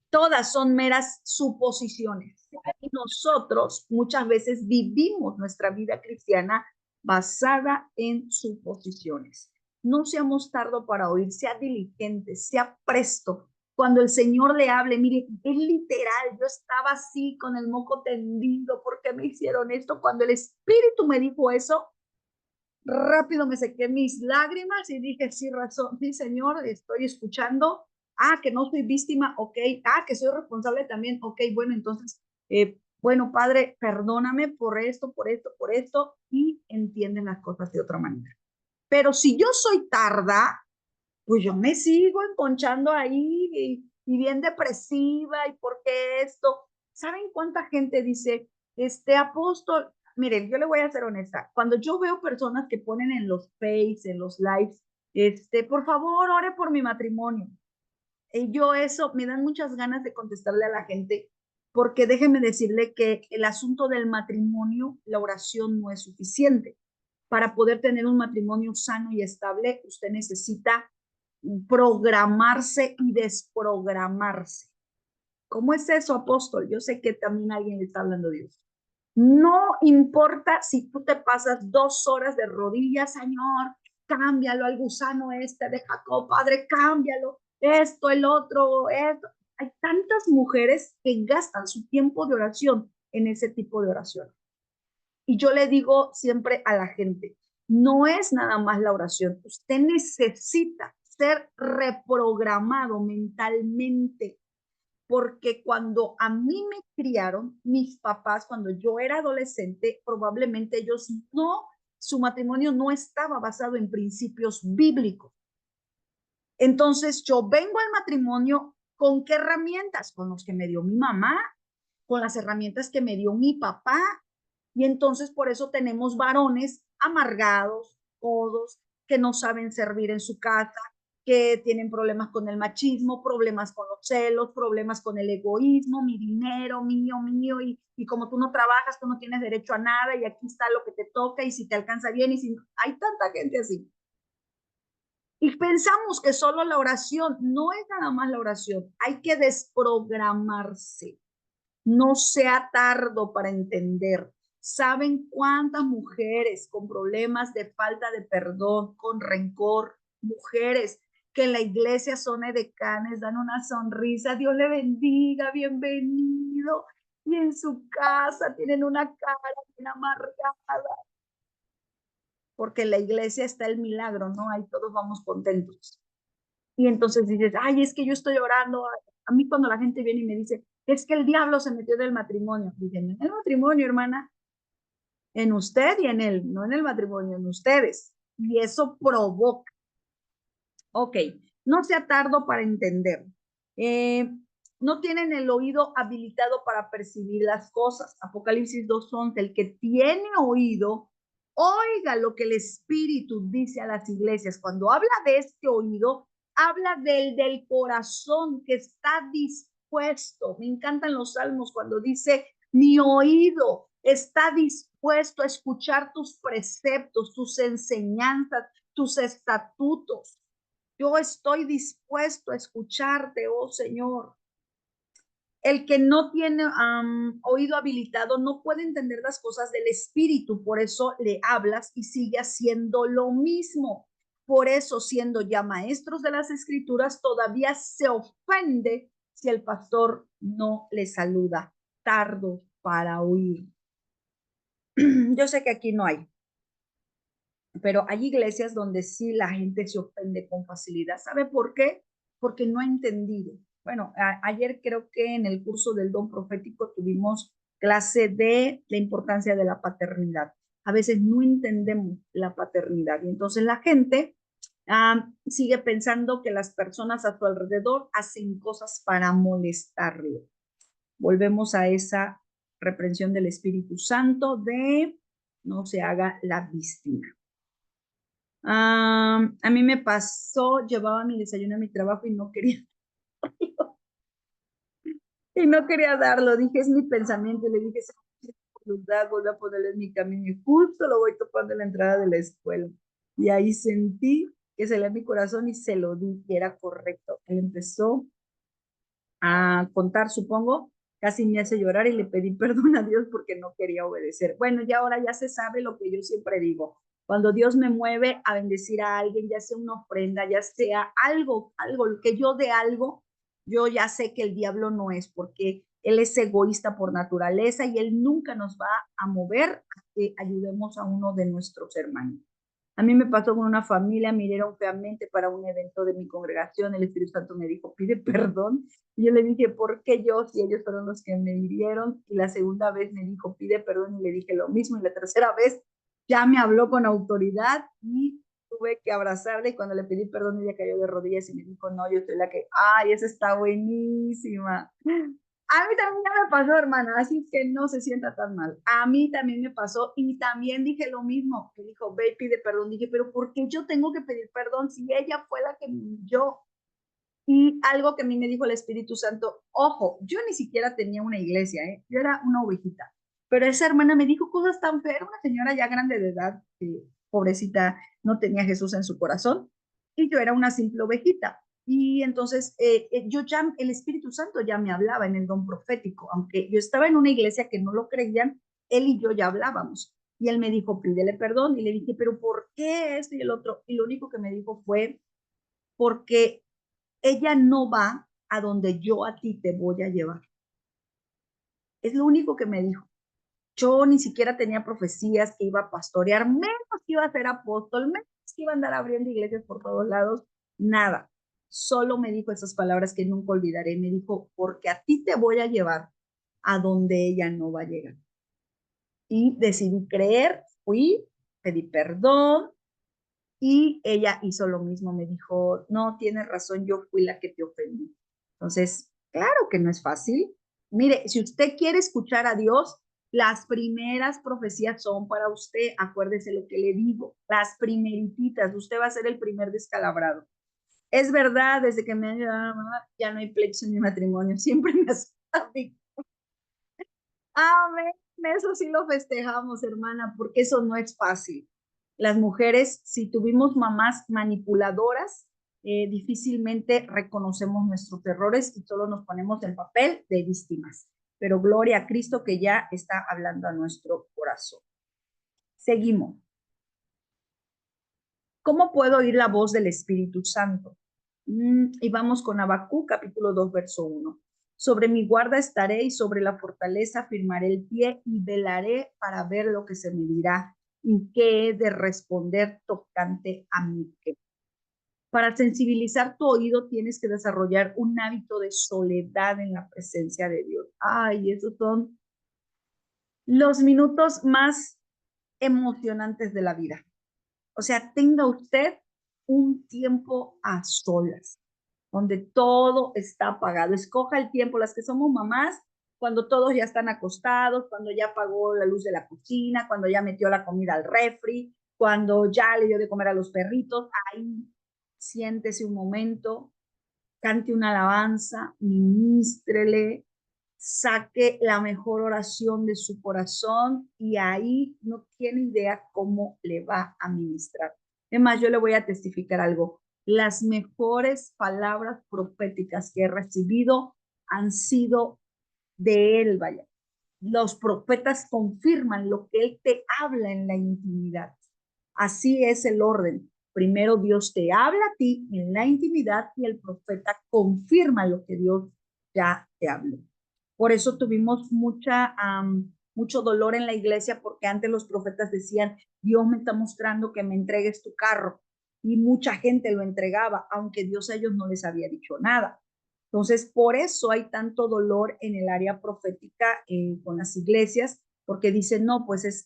todas son meras suposiciones. Y nosotros muchas veces vivimos nuestra vida cristiana basada en suposiciones. No seamos tardo para oír, sea diligente, sea presto. Cuando el Señor le hable, mire, es literal, yo estaba así con el moco tendido, ¿por qué me hicieron esto? Cuando el Espíritu me dijo eso, rápido me sequé mis lágrimas y dije, sí, razón, sí, Señor, estoy escuchando. Que no soy víctima, ok. Que soy responsable también, ok. Bueno, entonces, bueno, Padre, perdóname por esto, por esto, por esto, y entienden las cosas de otra manera. Pero si yo soy tarda, pues yo me sigo enconchando ahí y bien depresiva, y por qué esto. ¿Saben cuánta gente dice, apóstol? Miren, yo le voy a ser honesta. Cuando yo veo personas que ponen en los face, en los lives, por favor, ore por mi matrimonio. Yo eso, me dan muchas ganas de contestarle a la gente, porque déjeme decirle que el asunto del matrimonio, la oración no es suficiente. Para poder tener un matrimonio sano y estable, usted necesita programarse y desprogramarse. ¿Cómo es eso, apóstol? Yo sé que también alguien le está hablando de Dios. No importa si tú te pasas 2 horas de rodillas, Señor, cámbialo al gusano de Jacob, Padre, cámbialo, esto, el otro, esto. Hay tantas mujeres que gastan su tiempo de oración en ese tipo de oración. Y yo le digo siempre a la gente, no es nada más la oración, usted necesita ser reprogramado mentalmente, porque cuando a mí me criaron mis papás, cuando yo era adolescente, probablemente ellos su matrimonio no estaba basado en principios bíblicos. Entonces yo vengo al matrimonio ¿con qué herramientas? Con los que me dio mi mamá, con las herramientas que me dio mi papá. Y entonces por eso tenemos varones amargados, codos, que no saben servir en su casa, que tienen problemas con el machismo, problemas con los celos, problemas con el egoísmo, mi dinero, mío, y como tú no trabajas, tú no tienes derecho a nada, y aquí está lo que te toca, y si te alcanza bien, y si hay tanta gente así. Y pensamos que solo la oración, no es nada más la oración, hay que desprogramarse. No sea tardo para entender. ¿Saben cuántas mujeres con problemas de falta de perdón, con rencor, mujeres que en la iglesia son edecanes, dan una sonrisa, Dios le bendiga, bienvenido, y en su casa tienen una cara bien amargada, porque en la iglesia está el milagro, ¿no? Ahí todos vamos contentos. Y entonces dices, ay, es que yo estoy orando. A mí cuando la gente viene y me dice, es que el diablo se metió del matrimonio. Dicen, en el matrimonio, hermana, en usted y en él, no en el matrimonio, en ustedes. Y eso provoca. Ok, no sea tardo para entender. Eh, no tienen el oído habilitado para percibir las cosas. Apocalipsis 2:11, el que tiene oído, oiga lo que el Espíritu dice a las iglesias. Cuando habla de este oído, habla del corazón que está dispuesto. Me encantan los salmos cuando dice, mi oído está dispuesto a escuchar tus preceptos, tus enseñanzas, tus estatutos. Yo estoy dispuesto a escucharte, oh Señor. El que no tiene oído habilitado no puede entender las cosas del Espíritu, por eso le hablas y sigue haciendo lo mismo. Por eso, siendo ya maestros de las Escrituras, todavía se ofende si el pastor no le saluda. Tardo para oír. Yo sé que aquí no hay, pero hay iglesias donde sí la gente se ofende con facilidad. ¿Sabe por qué? Porque no ha entendido. Bueno, ayer creo que en el curso del don profético tuvimos clase de la importancia de la paternidad. A veces no entendemos la paternidad y entonces la gente sigue pensando que las personas a su alrededor hacen cosas para molestarlo. Volvemos a esa reprensión del Espíritu Santo de no se haga la víctima. A mí me pasó, llevaba mi desayuno a mi trabajo y no quería darlo. Dije, es mi pensamiento. Le dije, voy a ponerle en mi camino y justo lo voy topando en la entrada de la escuela. Y ahí sentí que se le mi corazón y se lo di, que era correcto. Él empezó a contar, supongo, casi me hace llorar y le pedí perdón a Dios porque no quería obedecer. Bueno, y ahora ya se sabe lo que yo siempre digo. Cuando Dios me mueve a bendecir a alguien, ya sea una ofrenda, ya sea algo, que yo de algo, yo ya sé que el diablo no es, porque él es egoísta por naturaleza y él nunca nos va a mover a que ayudemos a uno de nuestros hermanos. A mí me pasó con una familia, me hirieron feamente para un evento de mi congregación, el Espíritu Santo me dijo, pide perdón, y yo le dije, ¿por qué yo? Si ellos fueron los que me hirieron, y la segunda vez me dijo, pide perdón, y le dije lo mismo, y la tercera vez ya me habló con autoridad, y tuve que abrazarla, y cuando le pedí perdón, ella cayó de rodillas, y me dijo, no, yo soy la que, ay, esa está buenísima. A mí también ya me pasó, hermana, así que no se sienta tan mal. A mí también me pasó y también dije lo mismo. Me dijo, ve y pide perdón. Dije, pero ¿por qué yo tengo que pedir perdón si ella fue la que me humilló? Y algo que a mí me dijo el Espíritu Santo, ojo, yo ni siquiera tenía una iglesia, ¿eh? Yo era una ovejita. Pero esa hermana me dijo cosas tan feas, una señora ya grande de edad, que pobrecita no tenía a Jesús en su corazón, y yo era una simple ovejita. Y entonces el Espíritu Santo ya me hablaba en el don profético, aunque yo estaba en una iglesia que no lo creían, él y yo ya hablábamos. Y él me dijo, pídele perdón, y le dije, pero ¿por qué esto y el otro? Y lo único que me dijo fue, porque ella no va a donde yo a ti te voy a llevar. Es lo único que me dijo. Yo ni siquiera tenía profecías que iba a pastorear, menos que iba a ser apóstol, menos que iba a andar abriendo iglesias por todos lados, nada. Solo me dijo esas palabras que nunca olvidaré. Me dijo, porque a ti te voy a llevar a donde ella no va a llegar. Y decidí creer, fui, pedí perdón, y ella hizo lo mismo, me dijo, no, tienes razón, yo fui la que te ofendí. Entonces, claro que no es fácil. Mire, si usted quiere escuchar a Dios, las primeras profecías son para usted. Acuérdese lo que le digo, las primeritas, usted va a ser el primer descalabrado. Es verdad, desde que me han ayudado, ya no hay pleito en mi matrimonio, siempre me hace amén. Eso sí lo festejamos, hermana, porque eso no es fácil. Las mujeres, si tuvimos mamás manipuladoras, difícilmente reconocemos nuestros errores y solo nos ponemos en papel de víctimas. pero gloria a Cristo que ya está hablando a nuestro corazón. Seguimos. ¿Cómo puedo oír la voz del Espíritu Santo? Y vamos con Habacuc, capítulo 2, verso 1. Sobre mi guarda estaré y sobre la fortaleza firmaré el pie y velaré para ver lo que se me dirá y qué he de responder tocante a mí. Para sensibilizar tu oído tienes que desarrollar un hábito de soledad en la presencia de Dios. Ay, esos son los minutos más emocionantes de la vida. O sea, tenga usted un tiempo a solas, donde todo está apagado. Escoja el tiempo, las que somos mamás, cuando todos ya están acostados, cuando ya apagó la luz de la cocina, cuando ya metió la comida al refri, cuando ya le dio de comer a los perritos, ahí siéntese un momento, cante una alabanza, ministrele, saque la mejor oración de su corazón y ahí no tiene idea cómo le va a ministrar. Es más, yo le voy a testificar algo. Las mejores palabras proféticas que he recibido han sido de él, vaya. Los profetas confirman lo que él te habla en la intimidad. Así es el orden. Primero Dios te habla a ti en la intimidad y el profeta confirma lo que Dios ya te habló. Por eso tuvimos mucho dolor en la iglesia porque antes los profetas decían, Dios me está mostrando que me entregues tu carro. Y mucha gente lo entregaba, aunque Dios a ellos no les había dicho nada. Entonces, por eso hay tanto dolor en el área profética con las iglesias, porque dicen, no, um, pues es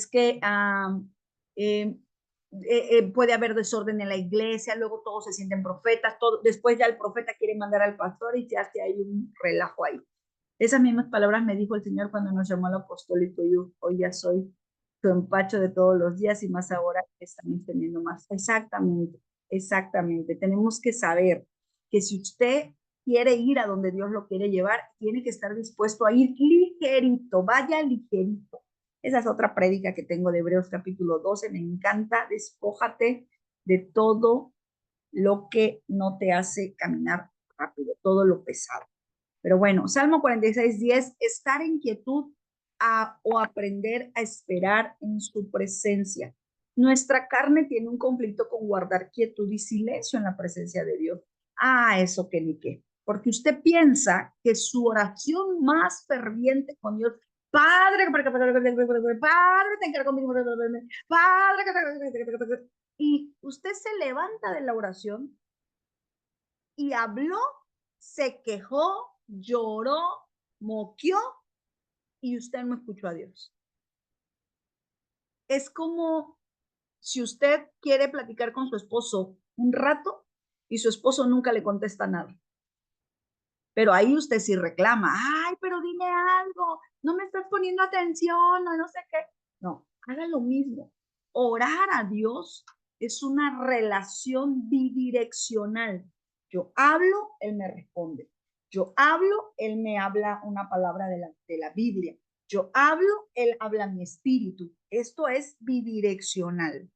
que eh, puede haber desorden en la iglesia, luego todos se sienten profetas, después ya el profeta quiere mandar al pastor y ya hace ahí un relajo ahí. Esas mismas palabras me dijo el Señor cuando nos llamó al apostólico. Yo hoy ya soy tu empacho de todos los días y más ahora que estamos teniendo más. Exactamente, exactamente. Tenemos que saber que si usted quiere ir a donde Dios lo quiere llevar, tiene que estar dispuesto a ir ligerito, vaya ligerito. Esa es otra prédica que tengo de Hebreos capítulo 12. Me encanta, despójate de todo lo que no te hace caminar rápido, todo lo pesado. Pero bueno, Salmo 46:10, estar en quietud o aprender a esperar en su presencia. Nuestra carne tiene un conflicto con guardar quietud y silencio en la presencia de Dios. Eso que ni qué. Porque usted piensa que su oración más ferviente con Dios, Padre, Padre, te encargo conmigo, Padre, y usted se levanta de la oración y habló, se quejó, lloró, moqueó y usted no escuchó a Dios. Es como si usted quiere platicar con su esposo un rato y su esposo nunca le contesta nada. Pero ahí usted sí reclama, ay, pero dime algo, no me estás poniendo atención o no sé qué. No, haga lo mismo. Orar a Dios es una relación bidireccional. Yo hablo, Él me responde. Yo hablo, Él me habla una palabra de la Biblia. Yo hablo, Él habla mi espíritu. Esto es bidireccional.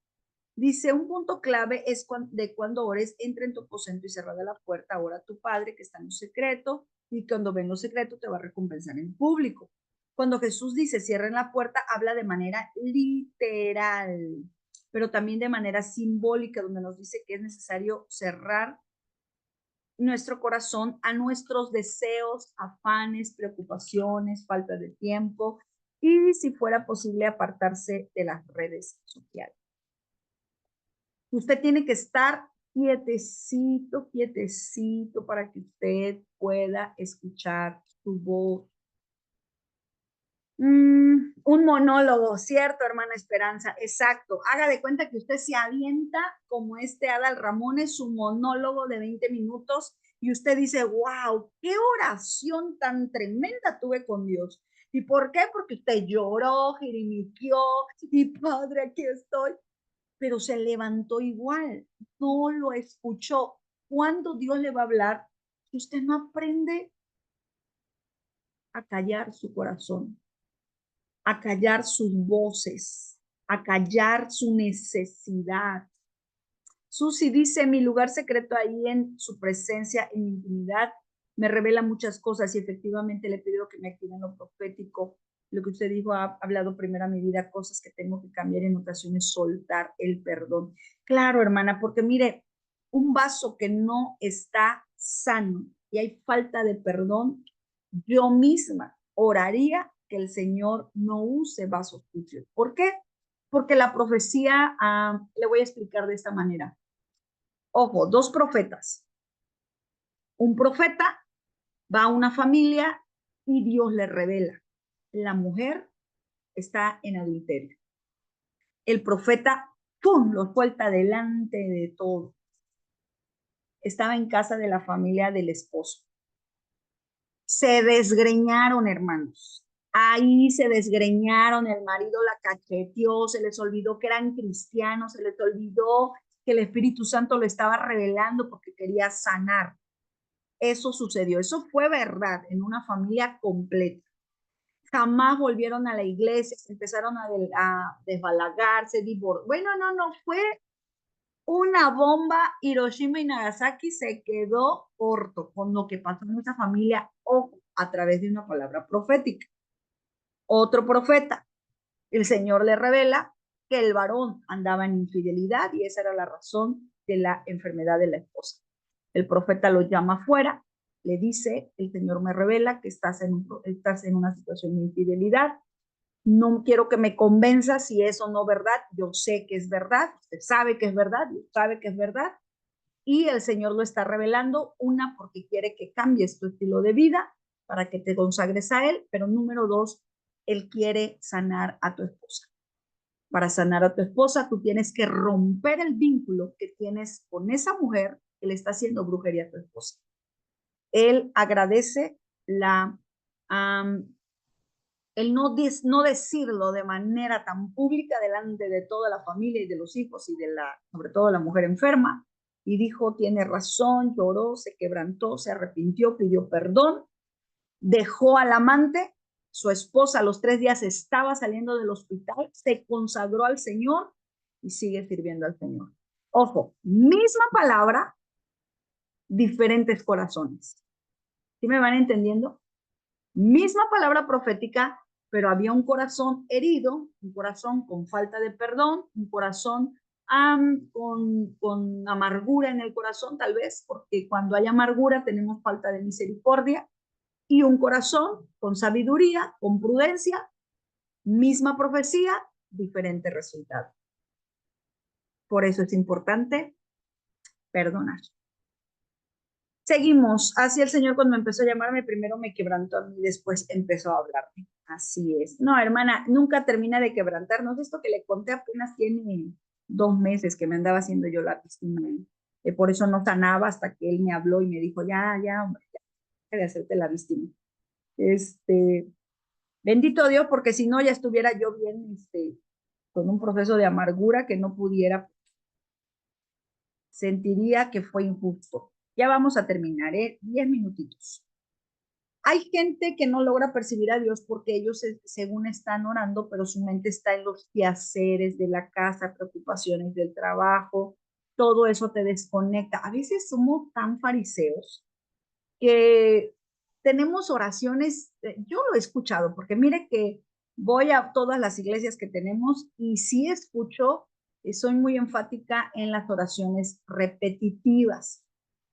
Dice, un punto clave es de cuando ores, entra en tu aposento y cerrada la puerta, ora a tu Padre que está en lo secreto, y cuando ven lo secreto te va a recompensar en público. Cuando Jesús dice cierren la puerta, habla de manera literal, pero también de manera simbólica, donde nos dice que es necesario cerrar nuestro corazón a nuestros deseos, afanes, preocupaciones, falta de tiempo, y si fuera posible apartarse de las redes sociales. Usted tiene que estar quietecito, quietecito para que usted pueda escuchar su voz. Un monólogo, ¿cierto, hermana Esperanza? Exacto. Haga de cuenta que usted se avienta como Adal Ramones, su monólogo de 20 minutos y usted dice, wow, qué oración tan tremenda tuve con Dios. ¿Y por qué? Porque usted lloró, jirimiqueó y Padre, aquí estoy. Pero se levantó igual, no lo escuchó. ¿Cuándo Dios le va a hablar? Si usted no aprende a callar su corazón, a callar sus voces, a callar su necesidad. Susi dice, mi lugar secreto ahí en su presencia, en intimidad, me revela muchas cosas y efectivamente le pido que me active en lo profético. Lo que usted dijo ha hablado primero a mi vida, cosas que tengo que cambiar en ocasiones, soltar el perdón. Claro, hermana, porque mire, un vaso que no está sano y hay falta de perdón, yo misma oraría que el Señor no use vasos sucios. ¿Por qué? Porque la profecía, le voy a explicar de esta manera. Ojo, dos profetas. Un profeta va a una familia y Dios le revela. La mujer está en adulterio. El profeta, ¡pum!, lo suelta delante de todo. Estaba en casa de la familia del esposo. Se desgreñaron, hermanos. Ahí se desgreñaron, el marido la cacheteó, se les olvidó que eran cristianos, se les olvidó que el Espíritu Santo lo estaba revelando porque quería sanar. Eso sucedió, eso fue verdad en una familia completa. Jamás volvieron a la iglesia, empezaron a desbalagarse, bueno, no, fue una bomba. Hiroshima y Nagasaki se quedó corto con lo que pasó en esa familia o a través de una palabra profética. Otro profeta, el Señor le revela que el varón andaba en infidelidad y esa era la razón de la enfermedad de la esposa. El profeta lo llama afuera, le dice, el Señor me revela que estás en una situación de infidelidad. No quiero que me convenza si es o no verdad. Yo sé que es verdad, usted sabe que es verdad, usted sabe que es verdad. Y el Señor lo está revelando, una, porque quiere que cambies tu estilo de vida para que te consagres a Él, pero número dos, Él quiere sanar a tu esposa. Para sanar a tu esposa, tú tienes que romper el vínculo que tienes con esa mujer que le está haciendo brujería a tu esposa. Él agradece el no decirlo de manera tan pública delante de toda la familia y de los hijos y sobre todo la mujer enferma. Y dijo, tiene razón, lloró, se quebrantó, se arrepintió, pidió perdón, dejó al amante. Su esposa a los 3 días estaba saliendo del hospital, se consagró al Señor y sigue sirviendo al Señor. Ojo, misma palabra, diferentes corazones. ¿Sí me van entendiendo? Misma palabra profética, pero había un corazón herido, un corazón con falta de perdón, un corazón con amargura en el corazón, tal vez, porque cuando hay amargura tenemos falta de misericordia, y un corazón con sabiduría, con prudencia, misma profecía, diferente resultado. Por eso es importante perdonar. Seguimos. Así el Señor cuando empezó a llamarme, primero me quebrantó a mí, después empezó a hablarme. Así es. No, hermana, nunca termina de quebrantarnos. Esto que le conté apenas tiene 2 meses que me andaba haciendo yo la víctima. Por eso no sanaba hasta que él me habló y me dijo, ya, hombre, ya, de hacerte la víctima. Bendito Dios, porque si no ya estuviera yo bien, con un proceso de amargura que no pudiera, sentiría que fue injusto. Ya vamos a terminar, 10 minutitos. Hay gente que no logra percibir a Dios porque ellos según están orando, pero su mente está en los quehaceres de la casa, preocupaciones del trabajo, todo eso te desconecta. A veces somos tan fariseos que tenemos oraciones, yo lo he escuchado, porque mire que voy a todas las iglesias que tenemos y sí escucho, soy muy enfática en las oraciones repetitivas.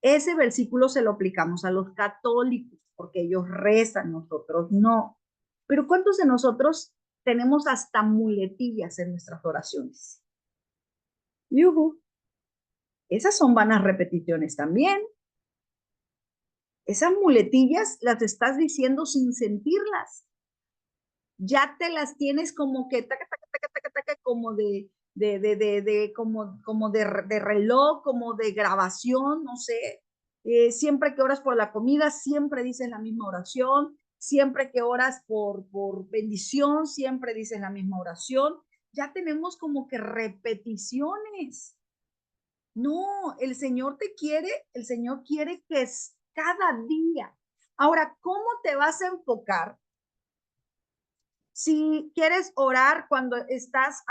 Ese versículo se lo aplicamos a los católicos, porque ellos rezan, nosotros no. Pero ¿cuántos de nosotros tenemos hasta muletillas en nuestras oraciones? Yuhu. Esas son vanas repeticiones también. Esas muletillas las estás diciendo sin sentirlas. Ya te las tienes como que taca, taca, taca, taca, taca, como como de reloj, como de grabación, no sé. Siempre que oras por la comida, siempre dices la misma oración. Siempre que oras por bendición, siempre dices la misma oración. Ya tenemos como que repeticiones. No, el Señor quiere que es cada día. Ahora, ¿cómo te vas a enfocar si quieres orar cuando estás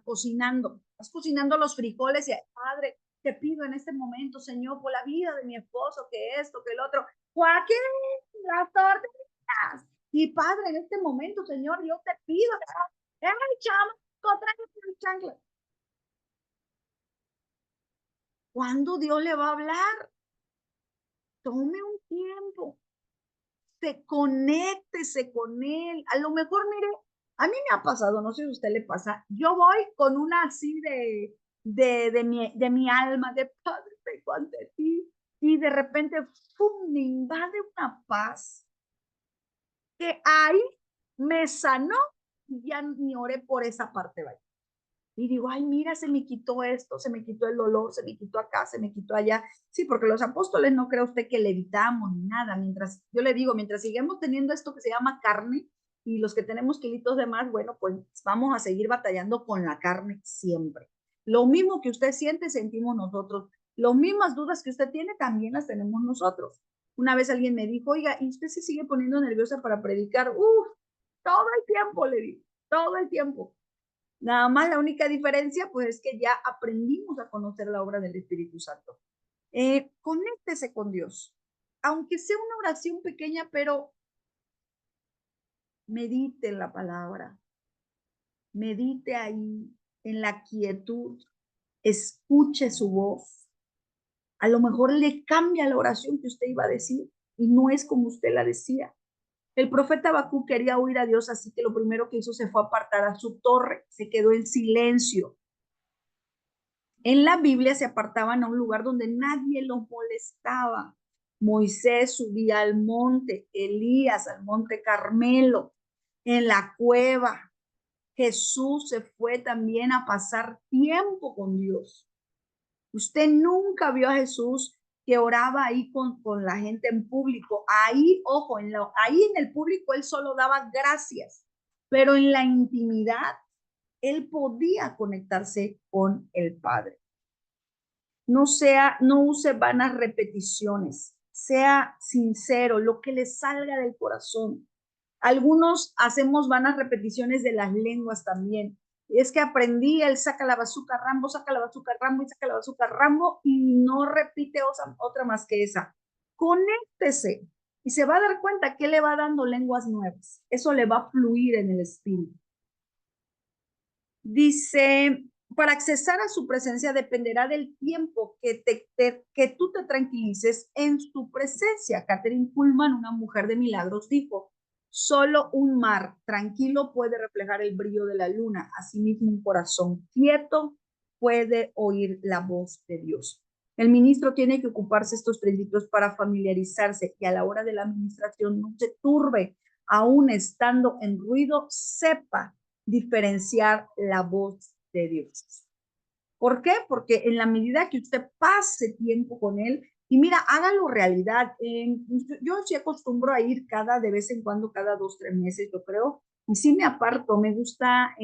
cocinando? Estás cocinando los frijoles y, Padre, te pido en este momento, Señor, por la vida de mi esposo, que esto, que el otro. Joaquín, las tortillas. Y Padre, en este momento, Señor, yo te pido, ¡ay, chamaco, tráeme el chancla! ¿Cuándo Dios le va a hablar? Tome un tiempo, conéctese con él. A lo mejor, mire, a mí me ha pasado, no sé si a usted le pasa, yo voy con una así de mi alma, de Padre, vengo ante ti, y de repente, ¡fum!, me invade una paz que ahí me sanó y ya ni oré por esa parte, vaya. Y digo, ay, mira, se me quitó esto, se me quitó el dolor, se me quitó acá, se me quitó allá. Sí, porque los apóstoles no cree usted que levitamos ni nada. Mientras, yo le digo, mientras sigamos teniendo esto que se llama carne y los que tenemos kilitos de más, bueno, pues vamos a seguir batallando con la carne siempre. Lo mismo que usted siente, sentimos nosotros. Las mismas dudas que usted tiene, también las tenemos nosotros. Una vez alguien me dijo, oiga, ¿y usted se sigue poniendo nerviosa para predicar? Todo el tiempo, le digo, todo el tiempo. Nada más la única diferencia, pues, es que ya aprendimos a conocer la obra del Espíritu Santo. Conéctese con Dios, aunque sea una oración pequeña, pero medite en la palabra, medite ahí en la quietud, escuche su voz. A lo mejor le cambia la oración que usted iba a decir y no es como usted la decía. El profeta Habacuc quería oír a Dios, así que lo primero que hizo se fue a apartar a su torre, se quedó en silencio. En la Biblia se apartaban a un lugar donde nadie los molestaba. Moisés subía al monte, Elías al monte Carmelo, en la cueva. Jesús se fue también a pasar tiempo con Dios. Usted nunca vio a Jesús que oraba ahí con la gente en público. Ahí, ojo, ahí en el público él solo daba gracias, pero en la intimidad él podía conectarse con el Padre. No use vanas repeticiones, sea sincero, lo que le salga del corazón. Algunos hacemos vanas repeticiones de las lenguas también. Es que aprendí el saca la bazooka Rambo, saca la bazooka Rambo y saca la bazooka Rambo y no repite otra más que esa. Conéctese y se va a dar cuenta que le va dando lenguas nuevas. Eso le va a fluir en el espíritu. Dice, para accesar a su presencia dependerá del tiempo que tú te tranquilices en su presencia. Catherine Kuhlman, una mujer de milagros, dijo, solo un mar tranquilo puede reflejar el brillo de la luna. Asimismo, un corazón quieto puede oír la voz de Dios. El ministro tiene que ocuparse estos principios para familiarizarse y a la hora de la administración no se turbe, aún estando en ruido, sepa diferenciar la voz de Dios. ¿Por qué? Porque en la medida que usted pase tiempo con él, y mira, hágalo realidad. Yo sí acostumbro a ir de vez en cuando, cada 2, 3 meses, yo creo, y sí me aparto, me gusta,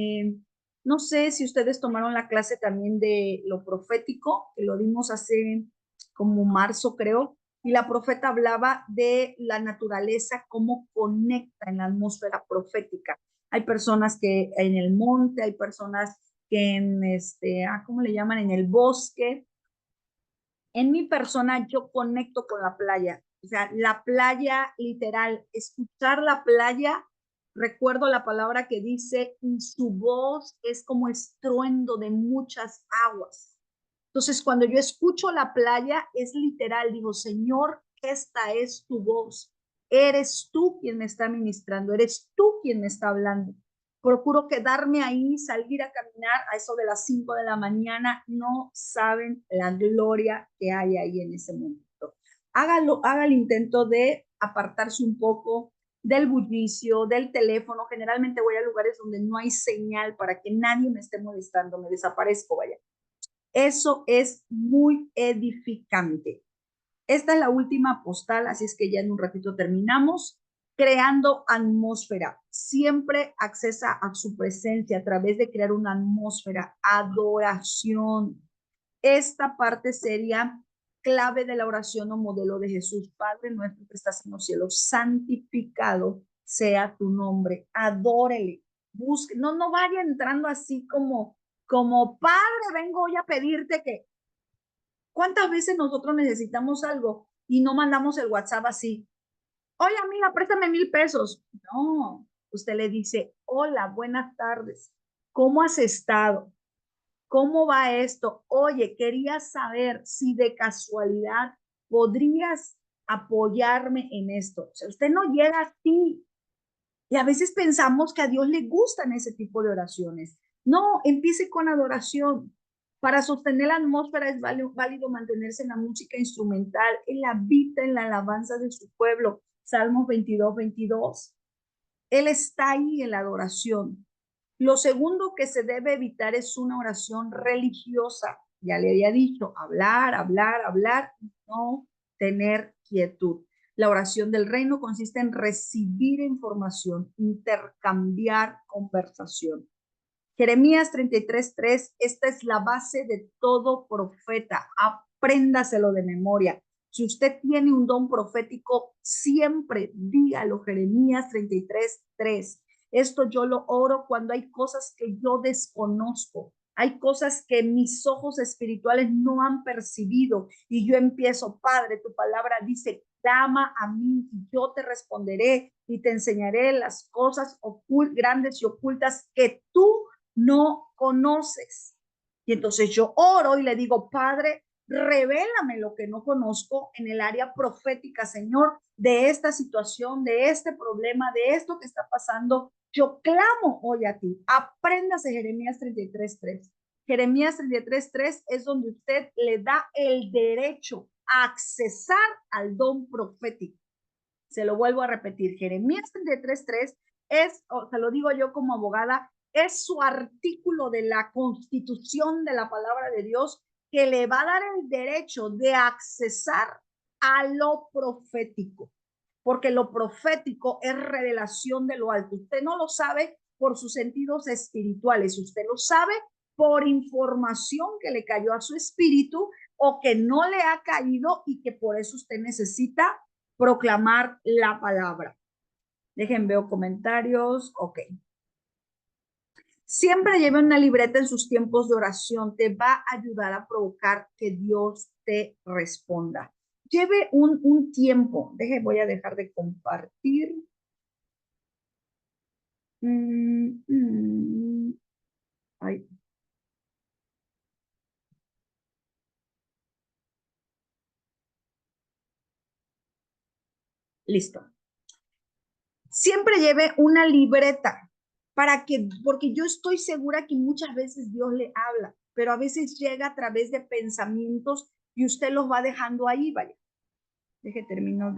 no sé si ustedes tomaron la clase también de lo profético, que lo dimos hace como marzo, creo, y la profeta hablaba de la naturaleza, cómo conecta en la atmósfera profética. Hay personas que en el monte, hay personas que en ¿cómo le llaman? En el bosque. En mi persona yo conecto con la playa. O sea, la playa literal, escuchar la playa, recuerdo la palabra que dice, y su voz es como estruendo de muchas aguas. Entonces, cuando yo escucho la playa, es literal, digo, Señor, esta es tu voz. Eres tú quien me está ministrando, eres tú quien me está hablando. Procuro quedarme ahí, salir a caminar a eso de las 5 de la mañana. No saben la gloria que hay ahí en ese momento. Haga el intento de apartarse un poco del bullicio, del teléfono. Generalmente voy a lugares donde no hay señal para que nadie me esté molestando, me desaparezco, vaya. Eso es muy edificante. Esta es la última postal, así es que ya en un ratito terminamos. Creando atmósfera. Siempre accesa a su presencia a través de crear una atmósfera. Adoración. Esta parte sería clave de la oración o modelo de Jesús. Padre nuestro que estás en los cielos, santificado sea tu nombre. Adórele. Busque. No vaya entrando así como Padre, vengo hoy a pedirte que. ¿Cuántas veces nosotros necesitamos algo y no mandamos el WhatsApp así. Oye, amiga, préstame 1,000 pesos. No, usted le dice, hola, buenas tardes. ¿Cómo has estado? ¿Cómo va esto? Oye, quería saber si de casualidad podrías apoyarme en esto. O sea, usted no llega así. Y a veces pensamos que a Dios le gustan ese tipo de oraciones. No, empiece con adoración. Para sostener la atmósfera es válido mantenerse en la música instrumental. Él habita en la alabanza de su pueblo. Salmos 22:22. Él está ahí en la adoración. Lo segundo que se debe evitar es una oración religiosa. Ya le había dicho, hablar, hablar, hablar, no tener quietud. La oración del reino consiste en recibir información, intercambiar conversación. Jeremías 33:3, esta es la base de todo profeta. Apréndaselo de memoria. Si usted tiene un don profético, siempre dígalo. Jeremías 33:3. Esto yo lo oro cuando hay cosas que yo desconozco. Hay cosas que mis ojos espirituales no han percibido y yo empiezo, Padre, tu palabra dice, clama a mí y yo te responderé y te enseñaré las cosas grandes y ocultas que tú no conoces. Y entonces yo oro y le digo, Padre, revélame lo que no conozco en el área profética, Señor, de esta situación, de este problema, de esto que está pasando. Yo clamo hoy a ti. Apréndase Jeremías 33:3. Jeremías 33:3 es donde usted le da el derecho a accesar al don profético. Se lo vuelvo a repetir. Jeremías 33:3 es, o sea, lo digo yo como abogada, es su artículo de la constitución de la palabra de Dios que le va a dar el derecho de accesar a lo profético, porque lo profético es revelación de lo alto. Usted no lo sabe por sus sentidos espirituales, usted lo sabe por información que le cayó a su espíritu o que no le ha caído y que por eso usted necesita proclamar la palabra. Dejen, veo comentarios. Ok. Siempre lleve una libreta en sus tiempos de oración. Te va a ayudar a provocar que Dios te responda. Lleve un tiempo. Voy a dejar de compartir. Ay. Listo. Siempre lleve una libreta porque yo estoy segura que muchas veces Dios le habla, pero a veces llega a través de pensamientos y usted los va dejando ahí, vaya. Termino